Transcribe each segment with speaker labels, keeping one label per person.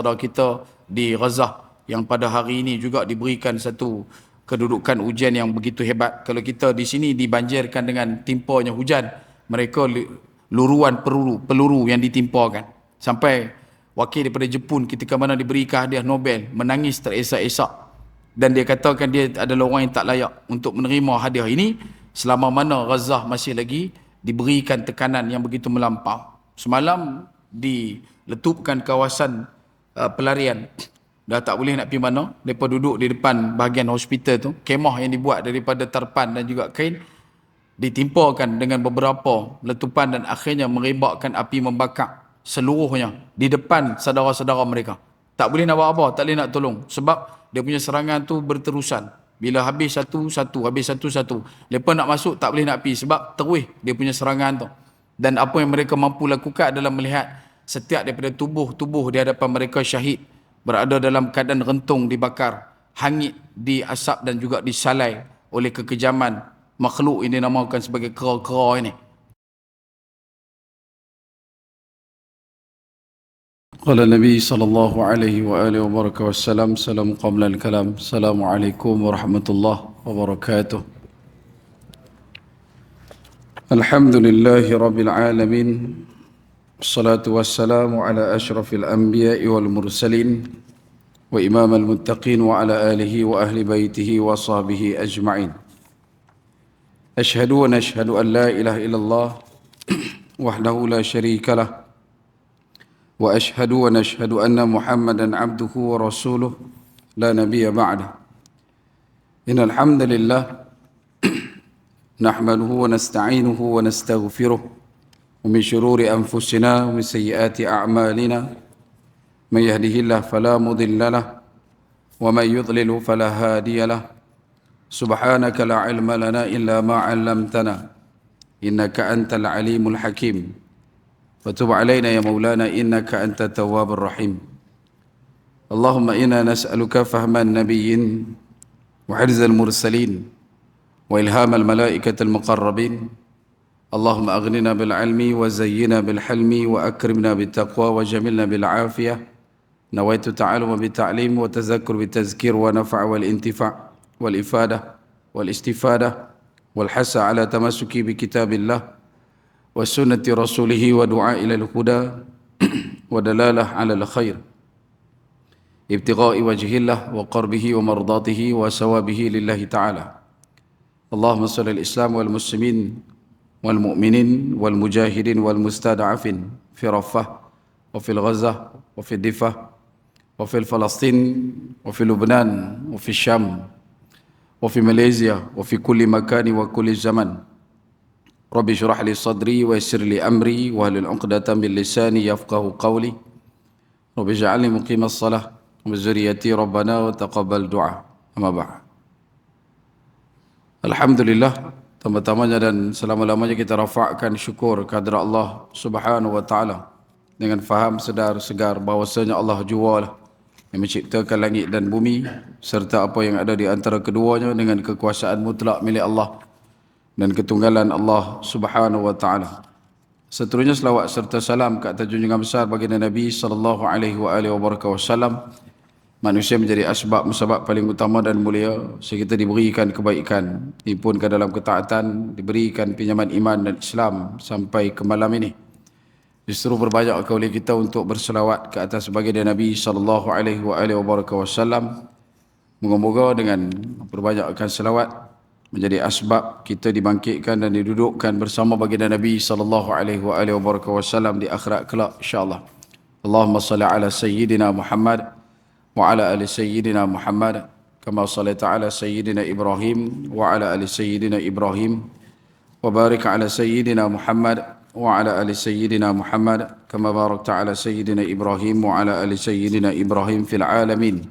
Speaker 1: saudara-saudara kita di Gaza yang pada hari ini juga diberikan satu kedudukan ujian yang begitu hebat. Kalau kita di sini dibanjirkan dengan timpanya hujan, mereka luruan peluru yang ditimpakan. Sampai wakil daripada Jepun ketika mana diberikan hadiah Nobel menangis teresak-esak, dan dia katakan dia adalah orang yang tak layak untuk menerima hadiah ini selama mana Gaza masih lagi diberikan tekanan yang begitu melampau. Semalam diletupkan kawasan pelarian, dah tak boleh nak pergi mana. Mereka duduk di depan bahagian hospital tu, kemah yang dibuat daripada tarpan dan juga kain ditimpakan dengan beberapa letupan dan akhirnya merebakkan api membakar seluruhnya di depan saudara-saudara mereka. Tak boleh nak buat apa, tak boleh nak tolong sebab dia punya serangan tu berterusan. Bila habis satu-satu, habis satu-satu, mereka nak masuk tak boleh nak pergi sebab terus dia punya serangan tu. Dan apa yang mereka mampu lakukan adalah melihat setiap daripada tubuh-tubuh di hadapan mereka syahid berada dalam keadaan rentung dibakar, hangit diasap dan juga disalai oleh kekejaman makhluk ini dinamakan sebagai kera-kera ini. قال النبي صلى الله عليه وآله وبركاته والسلام سلام قبل الكلام السلام عليكم ورحمة الله وبركاته. الحمد لله رب العالمين الصلاة والسلام على أشرف الأنبياء والمرسلين وإمام المتقين وعلى آله وأهل بيته وصحبه أجمعين. أشهد ونشهد أن لا إله إلا الله وحده لا شريك له وأشهد ونشهد أن محمدا عبده ورسوله لا نبي بعده. إن الحمد لله نحمده ونستعينه ونستغفره ومن شرور أنفسنا ومن سيئات أعمالنا من يهده الله فلا مضل له ومن يضلل فلا هادي له. سبحانك لا علم لنا إلا ما علمتنا إنك أنت العليم الحكيم. فتب علينا يا مولانا إنك أنت التواب الرحيم. اللهم إنا نسألك فهم النبيين وحرز المرسلين وإلهام الملائكة المقربين. اللهم أغننا بالعلم وزينا بالحلم وأكرمنا بالتقوى وجملنا بالعافية. نويت التعلم بالتعليم وتذكر بالتذكير ونفع والانتفاع والإفادة والاستفادة والحث على تمسك بكتاب الله وسنة رسوله ودعاء إلى الهدى ودلالة على الخير ابتغاء وجه الله وقربه ومرضاته وثوابه لله تعالى. اللهم صل الإسلام والمسلمين والمؤمنين والمجاهدين والمستضعفين في رفح وفي الغزة وفي الضفة وفي فلسطين وفي لبنان وفي الشام وفي ماليزيا وفي كل مكان وكل زمن. رب اشرح لي صدري ويسر لي أمري واحلل عقدة من لساني يفقه قولي. رب اجعلني مقيم الصلاة وذريتي ربنا وتقبل دعاء. أما بعد. Alhamdulillah, pertama-tamanya dan selama-lamanya kita rafa'kan syukur kehadrat Allah Subhanahu wa taala dengan faham sedar segar bahwasanya Allah jua lah yang menciptakan langit dan bumi serta apa yang ada di antara keduanya dengan kekuasaan mutlak milik Allah dan ketunggalan Allah Subhanahu wa taala. Seterusnya selawat serta salam ke atas junjungan besar baginda Nabi sallallahu alaihi wasallam. Manusia menjadi asbab musabab paling utama dan mulia sehingga kita diberikan kebaikan, dipunkan dalam ketaatan, diberikan pinjaman iman dan Islam sampai ke malam ini. Justru berbanyak oleh kita untuk berselawat ke atas baginda Nabi sallallahu alaihi wasallam. Moga-moga dengan perbanyakkan selawat menjadi asbab kita dibangkitkan dan didudukkan bersama baginda Nabi sallallahu alaihi wasallam di akhirat kelak insya-Allah. Allahumma salli ala sayyidina Muhammad wa ala ali sayyidina Muhammad kama sallaita ala sayyidina Ibrahim wa ala ali sayyidina Ibrahim wa barik ala sayyidina Muhammad wa ala ali sayyidina Muhammad kama barakta ala sayyidina Ibrahim wa ala ali sayyidina Ibrahim fil alamin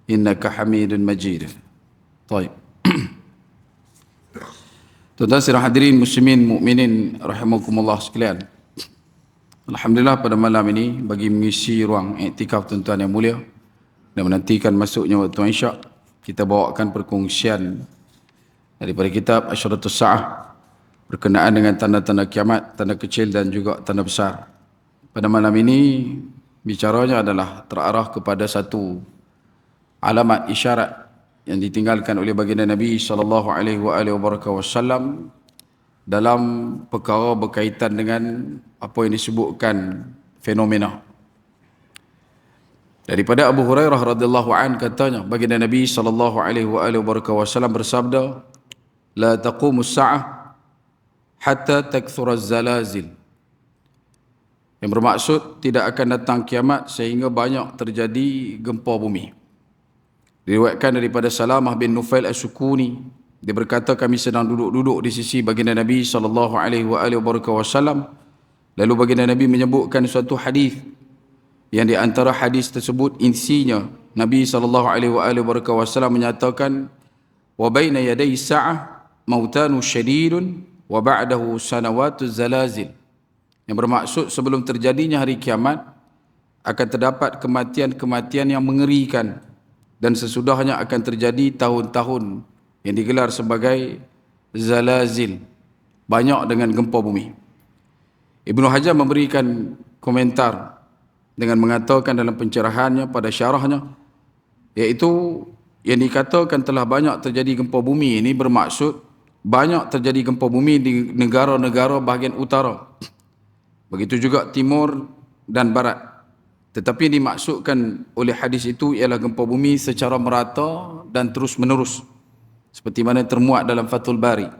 Speaker 1: innaka Hamidun Majid. Baik. Tuan-tuan sidang hadirin muslimin mukminin rahimakumullah sekalian. Alhamdulillah pada malam ini bagi mengisi ruang iktikaf tuan-tuan yang mulia dan menantikan masuknya waktu Isyak, kita bawakan perkongsian daripada kitab Asyratus Sa'ah berkenaan dengan tanda-tanda kiamat, tanda kecil dan juga tanda besar. Pada malam ini bicaranya adalah terarah kepada satu alamat isyarat yang ditinggalkan oleh baginda Nabi sallallahu alaihi wasallam dalam perkara berkaitan dengan apa yang disebutkan fenomena. Daripada Abu Hurairah radhiyallahu an katanya, baginda Nabi sallallahu alaihi wasallam bersabda, "La taqumus sa'ah hatta takthura az-zalazil." Yang bermaksud tidak akan datang kiamat sehingga banyak terjadi gempa bumi. Diriwayatkan daripada Salamah bin Nufail As-Sukuni, dia berkata, kami sedang duduk-duduk di sisi baginda Nabi sallallahu alaihi wasallam. Lalu baginda Nabi menyebutkan suatu hadis yang di antara hadis tersebut isinya Nabi sallallahu alaihi wasallam menyatakan, wa baina yaday sa'ah mautanu syadidun wa ba'dahu sanawatuz zalazil. Yang bermaksud sebelum terjadinya hari kiamat akan terdapat kematian-kematian yang mengerikan, dan sesudahnya akan terjadi tahun-tahun yang digelar sebagai zalazil, banyak dengan gempa bumi. Ibnu Hajar memberikan komentar dengan mengatakan dalam pencerahannya pada syarahnya, iaitu yang dikatakan telah banyak terjadi gempa bumi ini bermaksud banyak terjadi gempa bumi di negara-negara bahagian utara, begitu juga timur dan barat. Tetapi yang dimaksudkan oleh hadis itu ialah gempa bumi secara merata dan terus menerus, seperti mana termuat dalam Fathul Bari.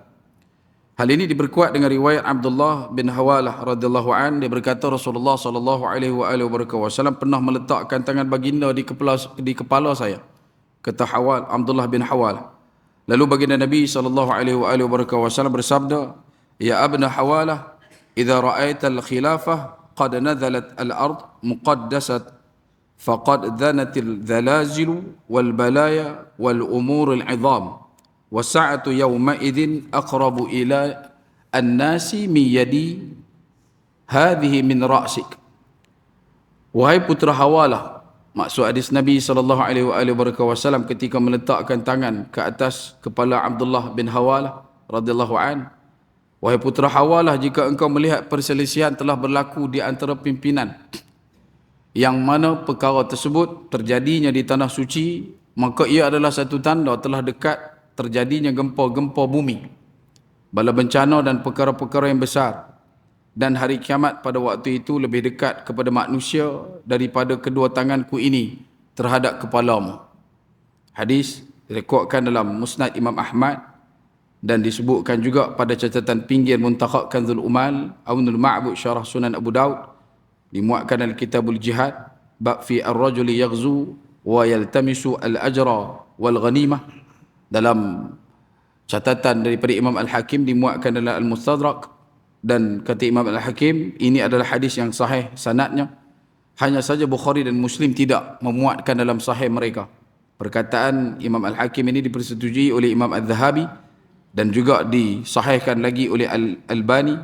Speaker 1: Hal ini diperkuat dengan riwayat Abdullah bin Hawalah radhiyallahu an. Dia berkata Rasulullah sallallahu alaihi wasallam pernah meletakkan tangan baginda di kepala saya, kata Abdullah bin Hawalah. Lalu baginda Nabi sallallahu alaihi wasallam bersabda, ya abna Hawalah, idza ra'aita al-khilafah qad nazalat al-ard muqaddasat faqad dhanatil zalazil wal balaya wal umur al-'idham wasa'atu yawma idzin aqrabu ila an-nasi min yadi hadhihi min ra'sik. Wahai putra Hawalah, maksud hadis Nabi sallallahu alaihi wasallam ketika meletakkan tangan ke atas kepala Abdullah bin Hawalah radhiyallahu an, wahai putra Hawalah, jika engkau melihat perselisihan telah berlaku di antara pimpinan, yang mana perkara tersebut terjadinya di tanah suci, maka ia adalah satu tanda telah dekat terjadinya gempa-gempa bumi, bala bencana dan perkara-perkara yang besar. Dan hari kiamat pada waktu itu lebih dekat kepada manusia daripada kedua tanganku ini terhadap kepalamu. Hadis direkodkan dalam Musnad Imam Ahmad dan disebutkan juga pada catatan pinggir Muntakhab Kanzul Umal, Aunul Ma'bud Syarah Sunan Abu Daud, dimuatkan dalam Kitabul Jihad, bab fi ar-rajuli yaghzu wa yaltamisu al-ajra wal ghanimah. Dalam catatan daripada Imam Al-Hakim dimuatkan dalam Al-Mustadrak, dan kata Imam Al-Hakim ini adalah hadis yang sahih sanadnya, hanya saja Bukhari dan Muslim tidak memuatkan dalam sahih mereka. Perkataan Imam Al-Hakim ini dipersetujui oleh Imam Al-Zahabi dan juga disahihkan lagi oleh Al-Albani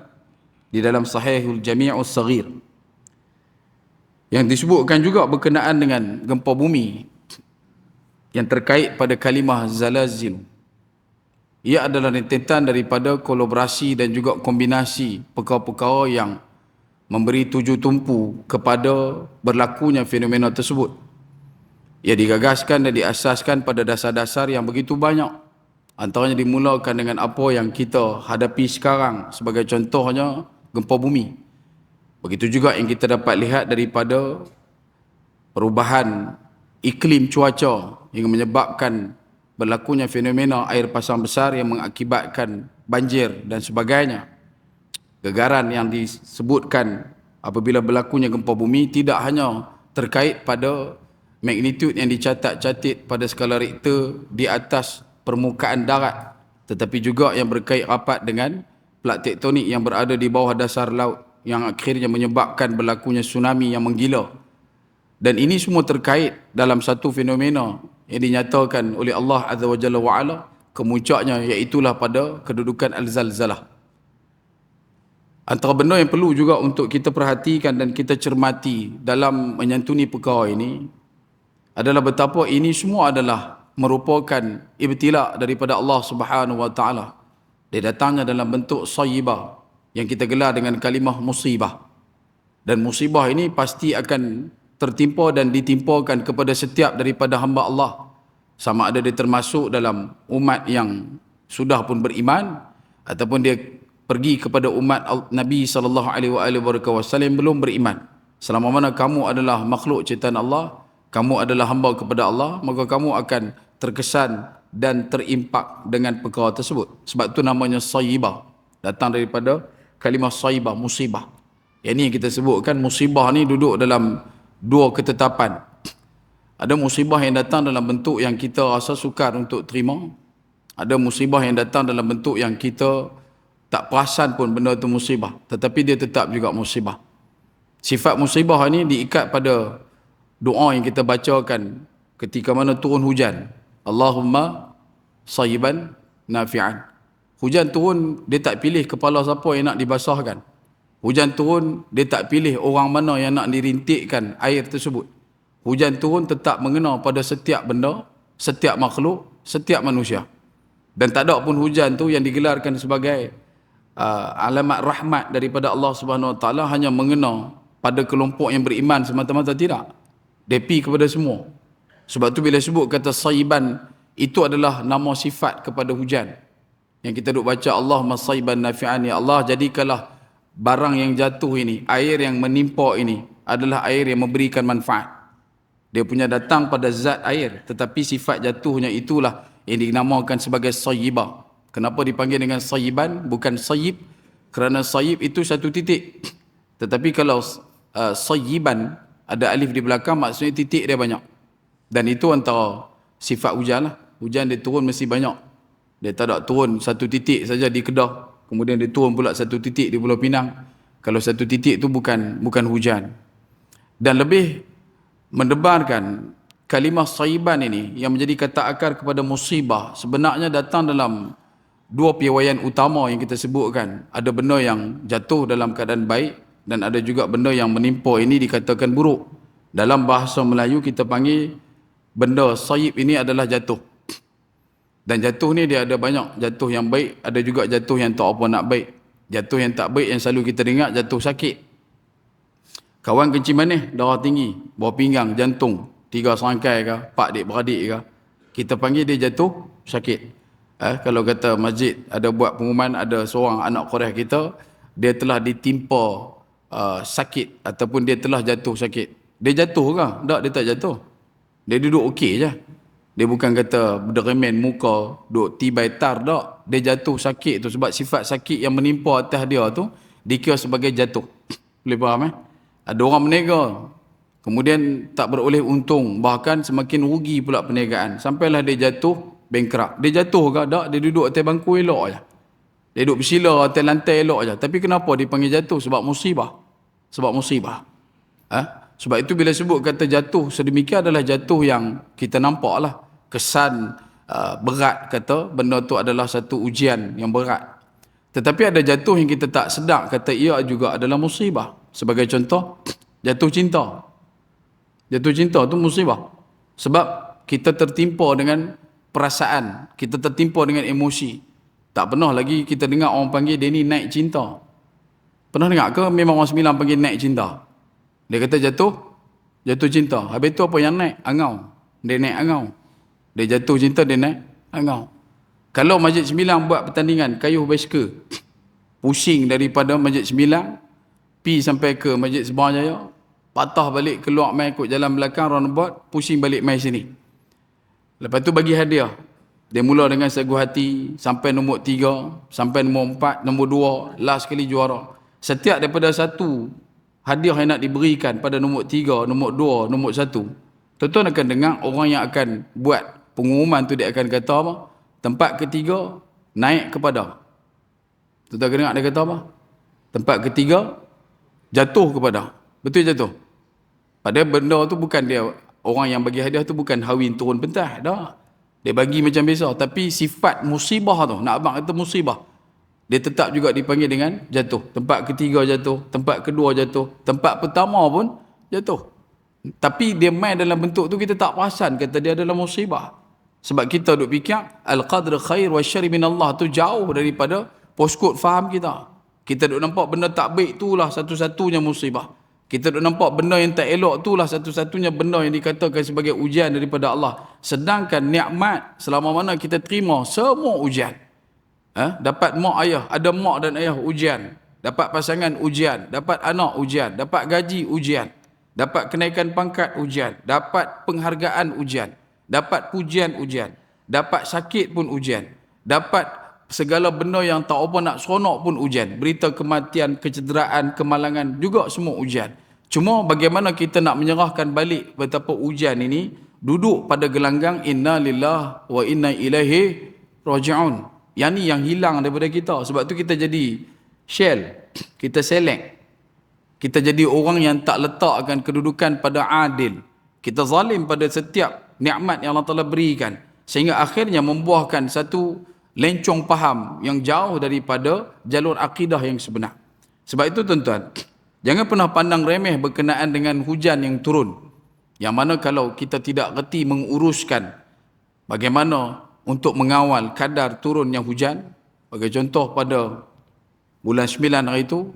Speaker 1: di dalam Sahihul Jami'us Saghir. Yang disebutkan juga berkenaan dengan gempa bumi yang terkait pada kalimah zalazil, ia adalah rentetan daripada kolaborasi dan juga kombinasi perkara-perkara yang memberi tuju tumpu kepada berlakunya fenomena tersebut. Ia digagaskan dan diasaskan pada dasar-dasar yang begitu banyak. Antaranya dimulakan dengan apa yang kita hadapi sekarang, sebagai contohnya gempa bumi. Begitu juga yang kita dapat lihat daripada perubahan iklim cuaca yang menyebabkan berlakunya fenomena air pasang besar yang mengakibatkan banjir dan sebagainya. Gegaran yang disebutkan apabila berlakunya gempa bumi tidak hanya terkait pada magnitud yang dicatat-catat pada skala Richter di atas permukaan darat, tetapi juga yang berkait rapat dengan plak tektonik yang berada di bawah dasar laut, yang akhirnya menyebabkan berlakunya tsunami yang menggila. Dan ini semua terkait dalam satu fenomena yang dinyatakan oleh Allah Azza wa Jalla wa Ala kemuncaknya, iaitulah pada kedudukan Al-Zalzalah. Antara benda yang perlu juga untuk kita perhatikan dan kita cermati dalam menyantuni perkara ini adalah betapa ini semua adalah merupakan ibtila daripada Allah Subhanahu wa taala. Dia datangnya dalam bentuk sayyibah yang kita gelar dengan kalimah musibah. Dan musibah ini pasti akan tertimpa dan ditimpakan kepada setiap daripada hamba Allah, sama ada dia termasuk dalam umat yang sudah pun beriman ataupun dia pergi kepada umat Nabi SAW belum beriman. Selama mana kamu adalah makhluk ciptaan Allah, kamu adalah hamba kepada Allah, maka kamu akan terkesan dan terimpak dengan perkara tersebut. Sebab tu namanya sayyibah, datang daripada kalimah sayyibah, musibah. Yang ni yang kita sebutkan musibah ni duduk dalam dua ketetapan. Ada musibah yang datang dalam bentuk yang kita rasa sukar untuk terima. Ada musibah yang datang dalam bentuk yang kita tak perasan pun benda itu musibah, tetapi dia tetap juga musibah. Sifat musibah ni diikat pada doa yang kita bacakan ketika mana turun hujan. Allahumma sayyiban nafi'an. Hujan turun, dia tak pilih kepala siapa yang nak dibasahkan. Hujan turun, dia tak pilih orang mana yang nak dirintikkan air tersebut. Hujan turun tetap mengena pada setiap benda, setiap makhluk, setiap manusia. Dan tak ada pun hujan tu yang digelarkan sebagai alamat rahmat daripada Allah Subhanahu Wa Taala hanya mengena pada kelompok yang beriman semata-mata, tidak. Dia pergi kepada semua. Sebab tu bila sebut kata sayyiban, itu adalah nama sifat kepada hujan. Yang kita duk baca Allahumma sayyiban nafi'an, ya Allah jadikanlah barang yang jatuh ini, air yang menimpa ini adalah air yang memberikan manfaat. Dia punya datang pada zat air, tetapi sifat jatuhnya itulah yang dinamakan sebagai sayyibah. Kenapa dipanggil dengan sayyiban, bukan sayyib? Kerana sayyib itu satu titik. Tetapi kalau sayyiban ada alif di belakang, maksudnya titik dia banyak. Dan itu antara sifat hujan lah. Hujan dia turun mesti banyak. Dia tak ada turun satu titik saja di Kedah, kemudian dia turun pula satu titik di Pulau Pinang. Kalau satu titik itu bukan hujan. Dan lebih mendebarkan kalimah sayyiban ini yang menjadi kata akar kepada musibah, sebenarnya datang dalam dua piawaian utama yang kita sebutkan. Ada benda yang jatuh dalam keadaan baik dan ada juga benda yang menimpa ini dikatakan buruk. Dalam bahasa Melayu kita panggil benda sayyib ini adalah jatuh. Dan jatuh ni dia ada banyak. Jatuh yang baik, ada juga jatuh yang tak apa nak baik. Jatuh yang tak baik yang selalu kita dengar jatuh sakit. Kawan kencing manis, darah tinggi, bawah pinggang, jantung, 3 serangkai ke, 4 adik-beradik ke, kita panggil dia jatuh sakit. Kalau kata masjid ada buat pengumuman, ada seorang anak Quraish kita, dia telah ditimpa sakit ataupun dia telah jatuh sakit. Dia jatuh ke? Tak, dia tak jatuh. Dia duduk okey je. Dia bukan kata berderemen muka, duduk tibai tar, tak. Dia jatuh sakit tu sebab sifat sakit yang menimpa atas dia tu dikira sebagai jatuh. Boleh faham Ada orang berniaga, kemudian tak beroleh untung, bahkan semakin rugi pula perniagaan. Sampailah dia jatuh bankrupt. Dia jatuh ke? Tak, dia duduk atas bangku elok je. Dia duduk bersila atas lantai elok je. Tapi kenapa dipanggil jatuh? Sebab musibah. Sebab musibah. Sebab itu bila sebut kata jatuh sedemikian adalah jatuh yang kita nampak lah. Kesan berat kata benda tu adalah satu ujian yang berat. Tetapi ada jatuh yang kita tak sedar kata ia juga adalah musibah. Sebagai contoh, jatuh cinta. Jatuh cinta tu musibah. Sebab kita tertimpa dengan perasaan, kita tertimpa dengan emosi. Tak pernah lagi kita dengar orang panggil dia ni naik cinta. Pernah dengar ke memang orang Sembilan panggil naik cinta? Dia kata jatuh cinta. Habis tu apa yang naik? Angau. Dia naik angau. Dia jatuh cinta, dia naik angau. Kalau Masjid Sembilan buat pertandingan kayuh basikal, pusing daripada Masjid Sembilan, pi sampai ke Masjid Sabah Jaya, patah balik keluar mai ikut jalan belakang roundabout, pusing balik mai sini. Lepas tu bagi hadiah. Dia mula dengan segu hati sampai nombor 3, sampai nombor 4, nombor 2, last kali juara. Setiap daripada satu hadiah yang nak diberikan pada nombor 3, nombor 2, nombor 1, tuan-tuan akan dengar orang yang akan buat pengumuman tu dia akan kata apa? Tempat ketiga naik kepada. Tuan-tuan akan dengar dia kata apa? Tempat ketiga jatuh kepada. Betul jatuh? Padahal benda tu bukan dia, orang yang bagi hadiah tu bukan hawin turun pentas. Dah. Dia bagi macam biasa. Tapi sifat musibah tu, nak abang kata musibah, dia tetap juga dipanggil dengan jatuh. Tempat ketiga jatuh, tempat kedua jatuh, tempat pertama pun jatuh. Tapi dia main dalam bentuk tu kita tak perasan kata dia adalah musibah. Sebab kita duk fikir al-qadr khair wa syarri min Allah tu jauh daripada postcode faham kita. Kita duk nampak benda tak baik itulah satu-satunya musibah. Kita duk nampak benda yang tak elok itulah satu-satunya benda yang dikatakan sebagai ujian daripada Allah. Sedangkan nikmat selama mana kita terima semua ujian. Dapat mak ayah, ada mak dan ayah ujian. Dapat pasangan ujian, dapat anak ujian, dapat gaji ujian, dapat kenaikan pangkat ujian, dapat penghargaan ujian, dapat pujian ujian, dapat sakit pun ujian, dapat segala benda yang tak apa nak seronok pun ujian, berita kematian, kecederaan, kemalangan juga semua ujian. Cuma bagaimana kita nak menyerahkan balik betapa ujian ini duduk pada gelanggang inna lillah wa inna ilaihi raji'un. Yang ni yang hilang daripada kita. Sebab tu kita jadi shell, kita select, kita jadi orang yang tak letakkan kedudukan pada adil, kita zalim pada setiap nikmat yang Allah Ta'ala berikan, sehingga akhirnya membuahkan satu lencong faham yang jauh daripada jalur akidah yang sebenar. Sebab itu tuan-tuan, jangan pernah pandang remeh berkenaan dengan hujan yang turun, yang mana kalau kita tidak reti menguruskan bagaimana untuk mengawal kadar turunnya hujan. Bagi contoh, pada bulan 9 hari itu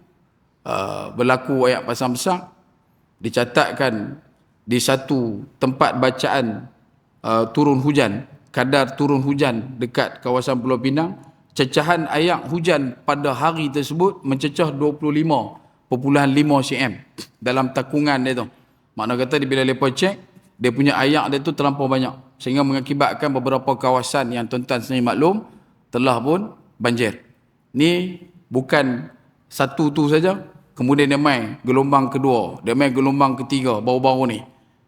Speaker 1: berlaku ayat pasang besar, dicatatkan di satu tempat bacaan turun hujan, kadar turun hujan dekat kawasan Pulau Pinang, cecahan air hujan pada hari tersebut mencecah 25.5 cm dalam takungan dia tu. Makna kata bila mereka cek, dia punya air dia tu terlampau banyak, sehingga mengakibatkan beberapa kawasan yang tuan-tuan sendiri maklum telah pun banjir. Ni bukan satu tu saja, kemudian dia mai gelombang kedua, dia mai gelombang ketiga baru-baru ni.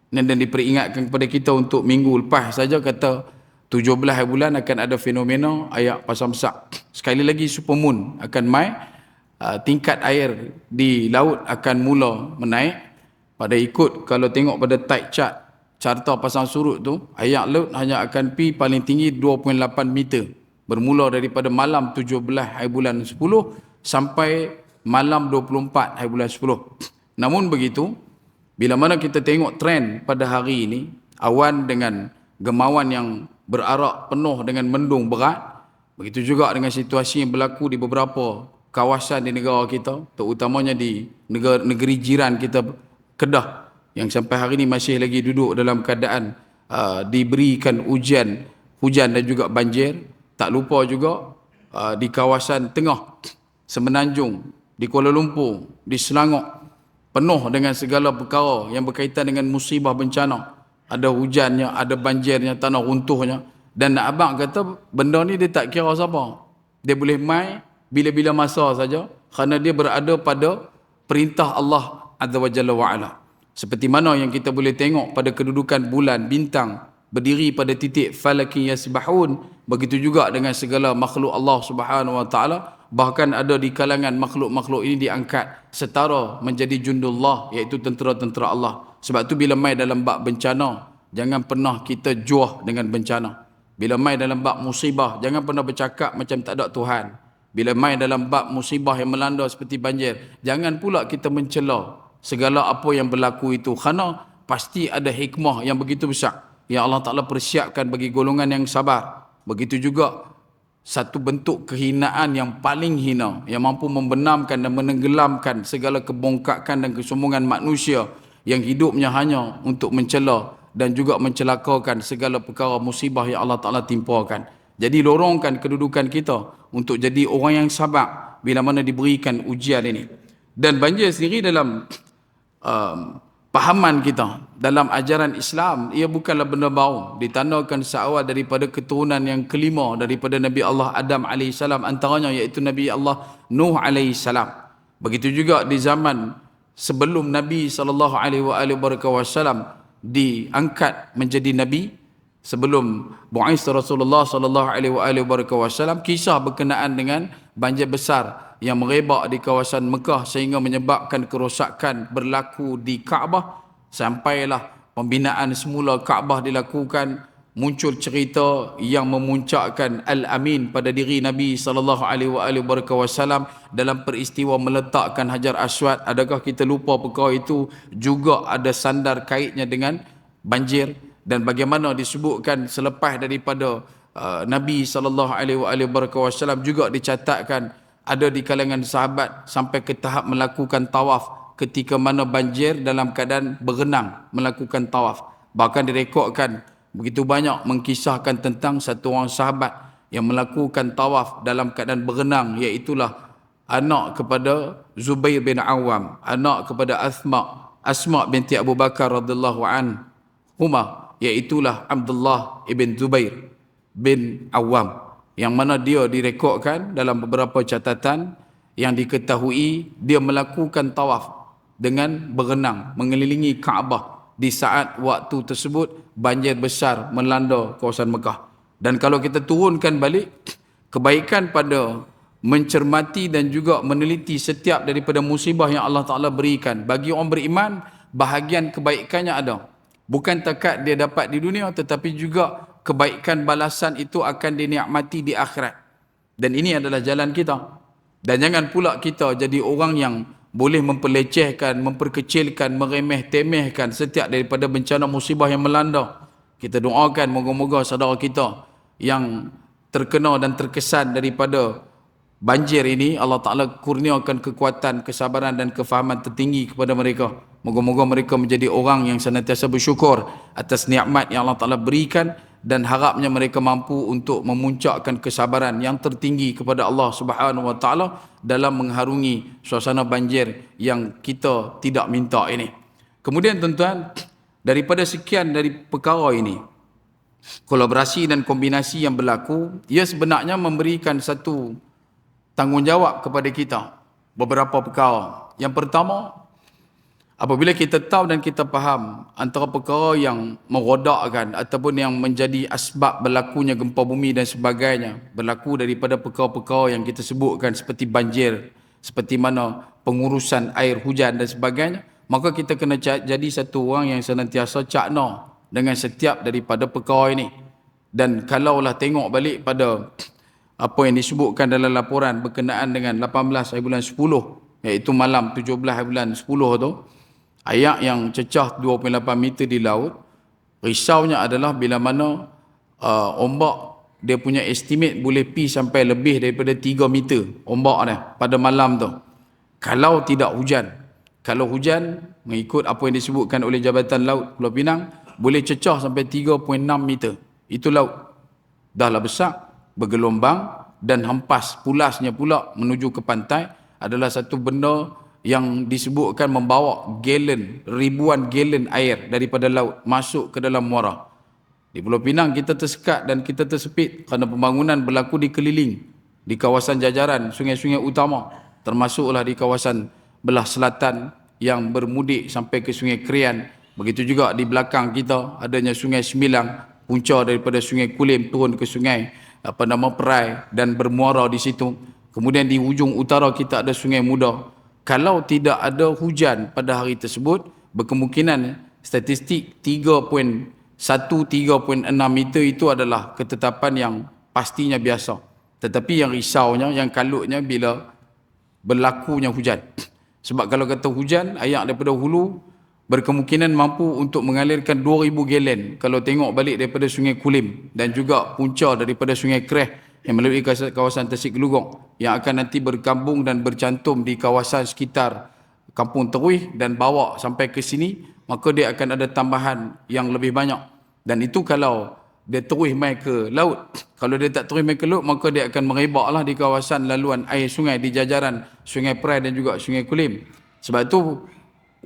Speaker 1: Dan diperingatkan kepada kita untuk minggu lepas saja, kata 17 bulan akan ada fenomena air pasang besar. Sekali lagi supermoon akan mai, tingkat air di laut akan mula menaik. Pada ikut, kalau tengok pada tide chart, carta pasang surut tu, air laut hanya akan pi paling tinggi 2.8 meter. Bermula daripada malam 17 hari bulan 10 sampai malam 24 hari bulan 10. Namun begitu, bila mana kita tengok trend pada hari ini, awan dengan gemawan yang berarak penuh dengan mendung berat, begitu juga dengan situasi yang berlaku di beberapa kawasan di negara kita, terutamanya di negeri jiran kita, Kedah, yang sampai hari ini masih lagi duduk dalam keadaan diberikan hujan dan juga banjir. Tak lupa juga di kawasan tengah Semenanjung, di Kuala Lumpur, di Selangor, penuh dengan segala perkara yang berkaitan dengan musibah bencana. Ada hujannya, ada banjirnya, tanah runtuhnya. Dan nak abang kata benda ni dia tak kira siapa. Dia boleh mai bila-bila masa saja, kerana dia berada pada perintah Allah Azza wa Jalla wa Ala. Seperti mana yang kita boleh tengok pada kedudukan bulan, bintang berdiri pada titik falaki yasbahun, begitu juga dengan segala makhluk Allah Subhanahu wa taala. Bahkan ada di kalangan makhluk-makhluk ini diangkat setara menjadi jundullah, iaitu tentera-tentera Allah. Sebab tu bila mai dalam bab bencana, jangan pernah kita juah dengan bencana. Bila mai dalam bab musibah, jangan pernah bercakap macam tak ada Tuhan. Bila mai dalam bab musibah yang melanda seperti banjir, jangan pula kita mencela segala apa yang berlaku itu, kerana pasti ada hikmah yang begitu besar yang Allah Ta'ala persiapkan bagi golongan yang sabar. Begitu juga satu bentuk kehinaan yang paling hina, yang mampu membenamkan dan menenggelamkan segala kebongkakan dan kesombongan manusia yang hidupnya hanya untuk mencela dan juga mencelakakan segala perkara musibah yang Allah Ta'ala timpakan. Jadi lorongkan kedudukan kita untuk jadi orang yang sabar bila mana diberikan ujian ini. Dan banjir sendiri dalam pahaman kita, dalam ajaran Islam, ia bukanlah benda baru. Ditandakan seawal daripada keturunan yang kelima daripada Nabi Allah Adam AS, antaranya iaitu Nabi Allah Nuh AS. Begitu juga di zaman sebelum Nabi SAW diangkat menjadi Nabi, sebelum Bu'is Rasulullah SAW, kisah berkenaan dengan banjir besar yang merebak di kawasan Mekah sehingga menyebabkan kerosakan berlaku di Kaabah. Sampailah pembinaan semula Kaabah dilakukan, muncul cerita yang memuncakkan Al-Amin pada diri Nabi SAW dalam peristiwa meletakkan Hajar Aswad. Adakah kita lupa perkara itu juga ada sandar kaitnya dengan banjir? Dan bagaimana disebutkan selepas daripada Nabi SAW juga dicatatkan ada di kalangan sahabat sampai ke tahap melakukan tawaf ketika mana banjir dalam keadaan berenang melakukan tawaf. Bahkan direkodkan begitu banyak mengkisahkan tentang satu orang sahabat yang melakukan tawaf dalam keadaan berenang, iaitulah anak kepada Zubair bin Awam, anak kepada Asma binti Abu Bakar radhiyallahu anhuma, iaitulah Abdullah ibn Zubair bin Awam, yang mana dia direkodkan dalam beberapa catatan yang diketahui dia melakukan tawaf dengan berenang mengelilingi Kaabah di saat waktu tersebut banjir besar melanda kawasan Mekah. Dan kalau kita turunkan balik, kebaikan pada mencermati dan juga meneliti setiap daripada musibah yang Allah Ta'ala berikan bagi orang beriman, bahagian kebaikannya ada. Bukan takat dia dapat di dunia, tetapi juga kebaikan balasan itu akan dinikmati di akhirat. Dan ini adalah jalan kita. Dan jangan pula kita jadi orang yang boleh memperlecehkan, memperkecilkan, meremeh-temehkan setiap daripada bencana musibah yang melanda. Kita doakan moga-moga saudara kita yang terkena dan terkesan daripada banjir ini, Allah Ta'ala kurniakan kekuatan, kesabaran dan kefahaman tertinggi kepada mereka. Moga-moga mereka menjadi orang yang senantiasa bersyukur atas nikmat yang Allah Ta'ala berikan, dan harapnya mereka mampu untuk memuncakkan kesabaran yang tertinggi kepada Allah Subhanahu Wa Ta'ala dalam mengharungi suasana banjir yang kita tidak minta ini. Kemudian tuan-tuan, daripada sekian dari perkara ini, kolaborasi dan kombinasi yang berlaku, ia sebenarnya memberikan satu tanggungjawab kepada kita, beberapa perkara. Yang pertama, apabila kita tahu dan kita faham antara perkara yang merodakkan ataupun yang menjadi asbab berlakunya gempa bumi dan sebagainya, berlaku daripada perkara-perkara yang kita sebutkan seperti banjir, seperti mana pengurusan air hujan dan sebagainya, maka kita kena jadi satu orang yang senantiasa cakna dengan setiap daripada perkara ini. Dan kalaulah tengok balik pada apa yang disebutkan dalam laporan berkenaan dengan 18 hari bulan 10, iaitu malam 17 hari bulan 10 tu, ayak yang cecah 2.8 meter di laut, risaunya adalah bila mana ombak dia punya estimate boleh pergi sampai lebih daripada 3 meter ombak ni pada malam tu. Kalau tidak hujan. Kalau hujan, mengikut apa yang disebutkan oleh Jabatan Laut Pulau Pinang, boleh cecah sampai 3.6 meter. Itu laut. Dahlah besar, bergelombang dan hempas pulasnya pula menuju ke pantai adalah satu benda yang disebutkan membawa galen, ribuan galen air daripada laut masuk ke dalam muara. Di Pulau Pinang kita tersekat dan kita tersepit kerana pembangunan berlaku di keliling di kawasan jajaran sungai-sungai utama, termasuklah di kawasan belah selatan yang bermudik sampai ke Sungai Krian. Begitu juga di belakang kita adanya Sungai Semilang, punca daripada Sungai Kulim turun ke Sungai Perai dan bermuara di situ. Kemudian di hujung utara kita ada Sungai Muda. Kalau tidak ada hujan pada hari tersebut, berkemungkinan statistik 3.1, 3.6 meter itu adalah ketetapan yang pastinya biasa. Tetapi yang risaunya, yang kalutnya bila berlakunya hujan. Sebab kalau kata hujan, air daripada hulu berkemungkinan mampu untuk mengalirkan 2,000 galen kalau tengok balik daripada Sungai Kulim dan juga punca daripada Sungai Kreh yang melalui kawasan Tasik Gelugong yang akan nanti berkambung dan bercantum di kawasan sekitar Kampung Teruih dan bawa sampai ke sini, maka dia akan ada tambahan yang lebih banyak. Dan itu kalau dia terus mai ke laut. Kalau dia tak terus mai ke laut, maka dia akan merebaklah di kawasan laluan air sungai di jajaran Sungai Perai dan juga Sungai Kulim. Sebab itu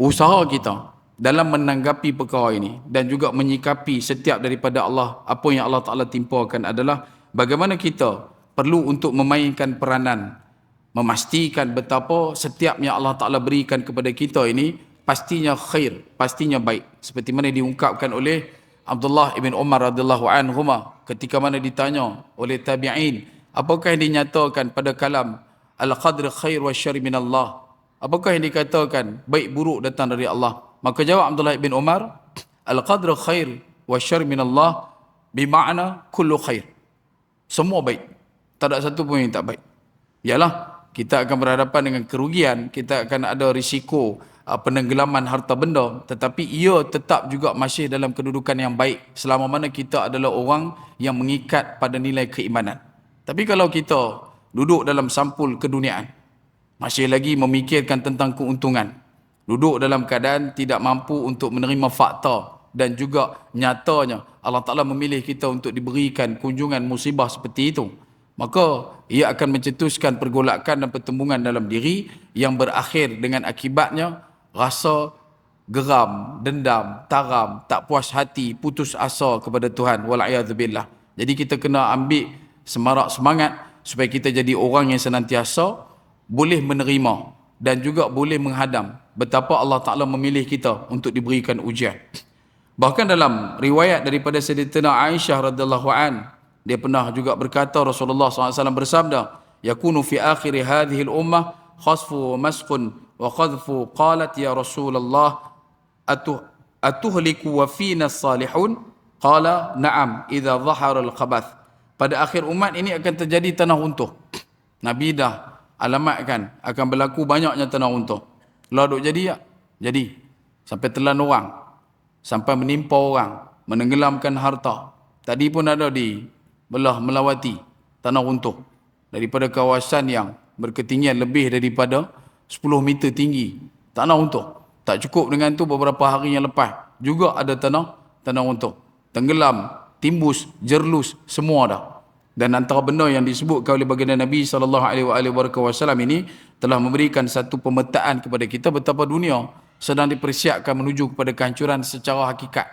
Speaker 1: usaha kita dalam menanggapi perkara ini dan juga menyikapi setiap daripada Allah, apa yang Allah Ta'ala timpakan adalah bagaimana kita perlu untuk memainkan peranan, memastikan betapa setiap yang Allah Ta'ala berikan kepada kita ini pastinya khair, pastinya baik. Seperti mana diungkapkan oleh Abdullah ibn Umar radhiyallahu anhuma ketika mana ditanya oleh tabi'in, apakah yang dinyatakan pada kalam al-qadr khair wa syarr min Allah? Apakah yang dikatakan baik buruk datang dari Allah? Maka jawab Abdullah ibn Umar, al-qadr khair wa syarr min Allah bermakna kullu khair. Semua baik. Tak ada satu pun yang tak baik. Yalah, kita akan berhadapan dengan kerugian, kita akan ada risiko penenggelaman harta benda, tetapi ia tetap juga masih dalam kedudukan yang baik selama mana kita adalah orang yang mengikat pada nilai keimanan. Tapi kalau kita duduk dalam sampul keduniaan, masih lagi memikirkan tentang keuntungan, Duduk dalam keadaan tidak mampu untuk menerima fakta dan juga nyatanya Allah Ta'ala memilih kita untuk diberikan kunjungan musibah seperti itu, maka ia akan mencetuskan pergolakan dan pertembungan dalam diri yang berakhir dengan akibatnya rasa geram, dendam, taram, tak puas hati, putus asa kepada Tuhan. Wal'iyadzubillah. Jadi kita kena ambil semarak semangat supaya kita jadi orang yang senantiasa boleh menerima dan juga boleh menghadam betapa Allah Ta'ala memilih kita untuk diberikan ujian. Bahkan dalam riwayat daripada Sayyidatina Aisyah radhiyallahu an, dia pernah juga berkata, Rasulullah SAW bersabda, yakunu fi akhir hadhihi al-ummah khasfu wa masqun wa qadhfu. Qalat ya Rasulullah atuhliku wa fina salihun? Qala na'am idza dhahara al-khabath. Pada akhir umat ini akan terjadi tanah runtuh. Nabi dah alamatkan akan berlaku banyaknya tanah runtuh. Lah duk jadi tak? Jadi. Sampai telan orang. Sampai menimpa orang. Menenggelamkan harta. Tadi pun ada di belah Melawati. Tanah runtuh. Daripada kawasan yang berketinggian lebih daripada 10 meter tinggi. Tanah runtuh. Tak cukup dengan tu, beberapa hari yang lepas juga ada tanah runtuh. Tenggelam, timbus, jerlus, semua dah. Dan antara benda yang disebutkan oleh baginda Nabi SAW ini telah memberikan satu pemetaan kepada kita betapa dunia sedang dipersiapkan menuju kepada kehancuran secara hakikat.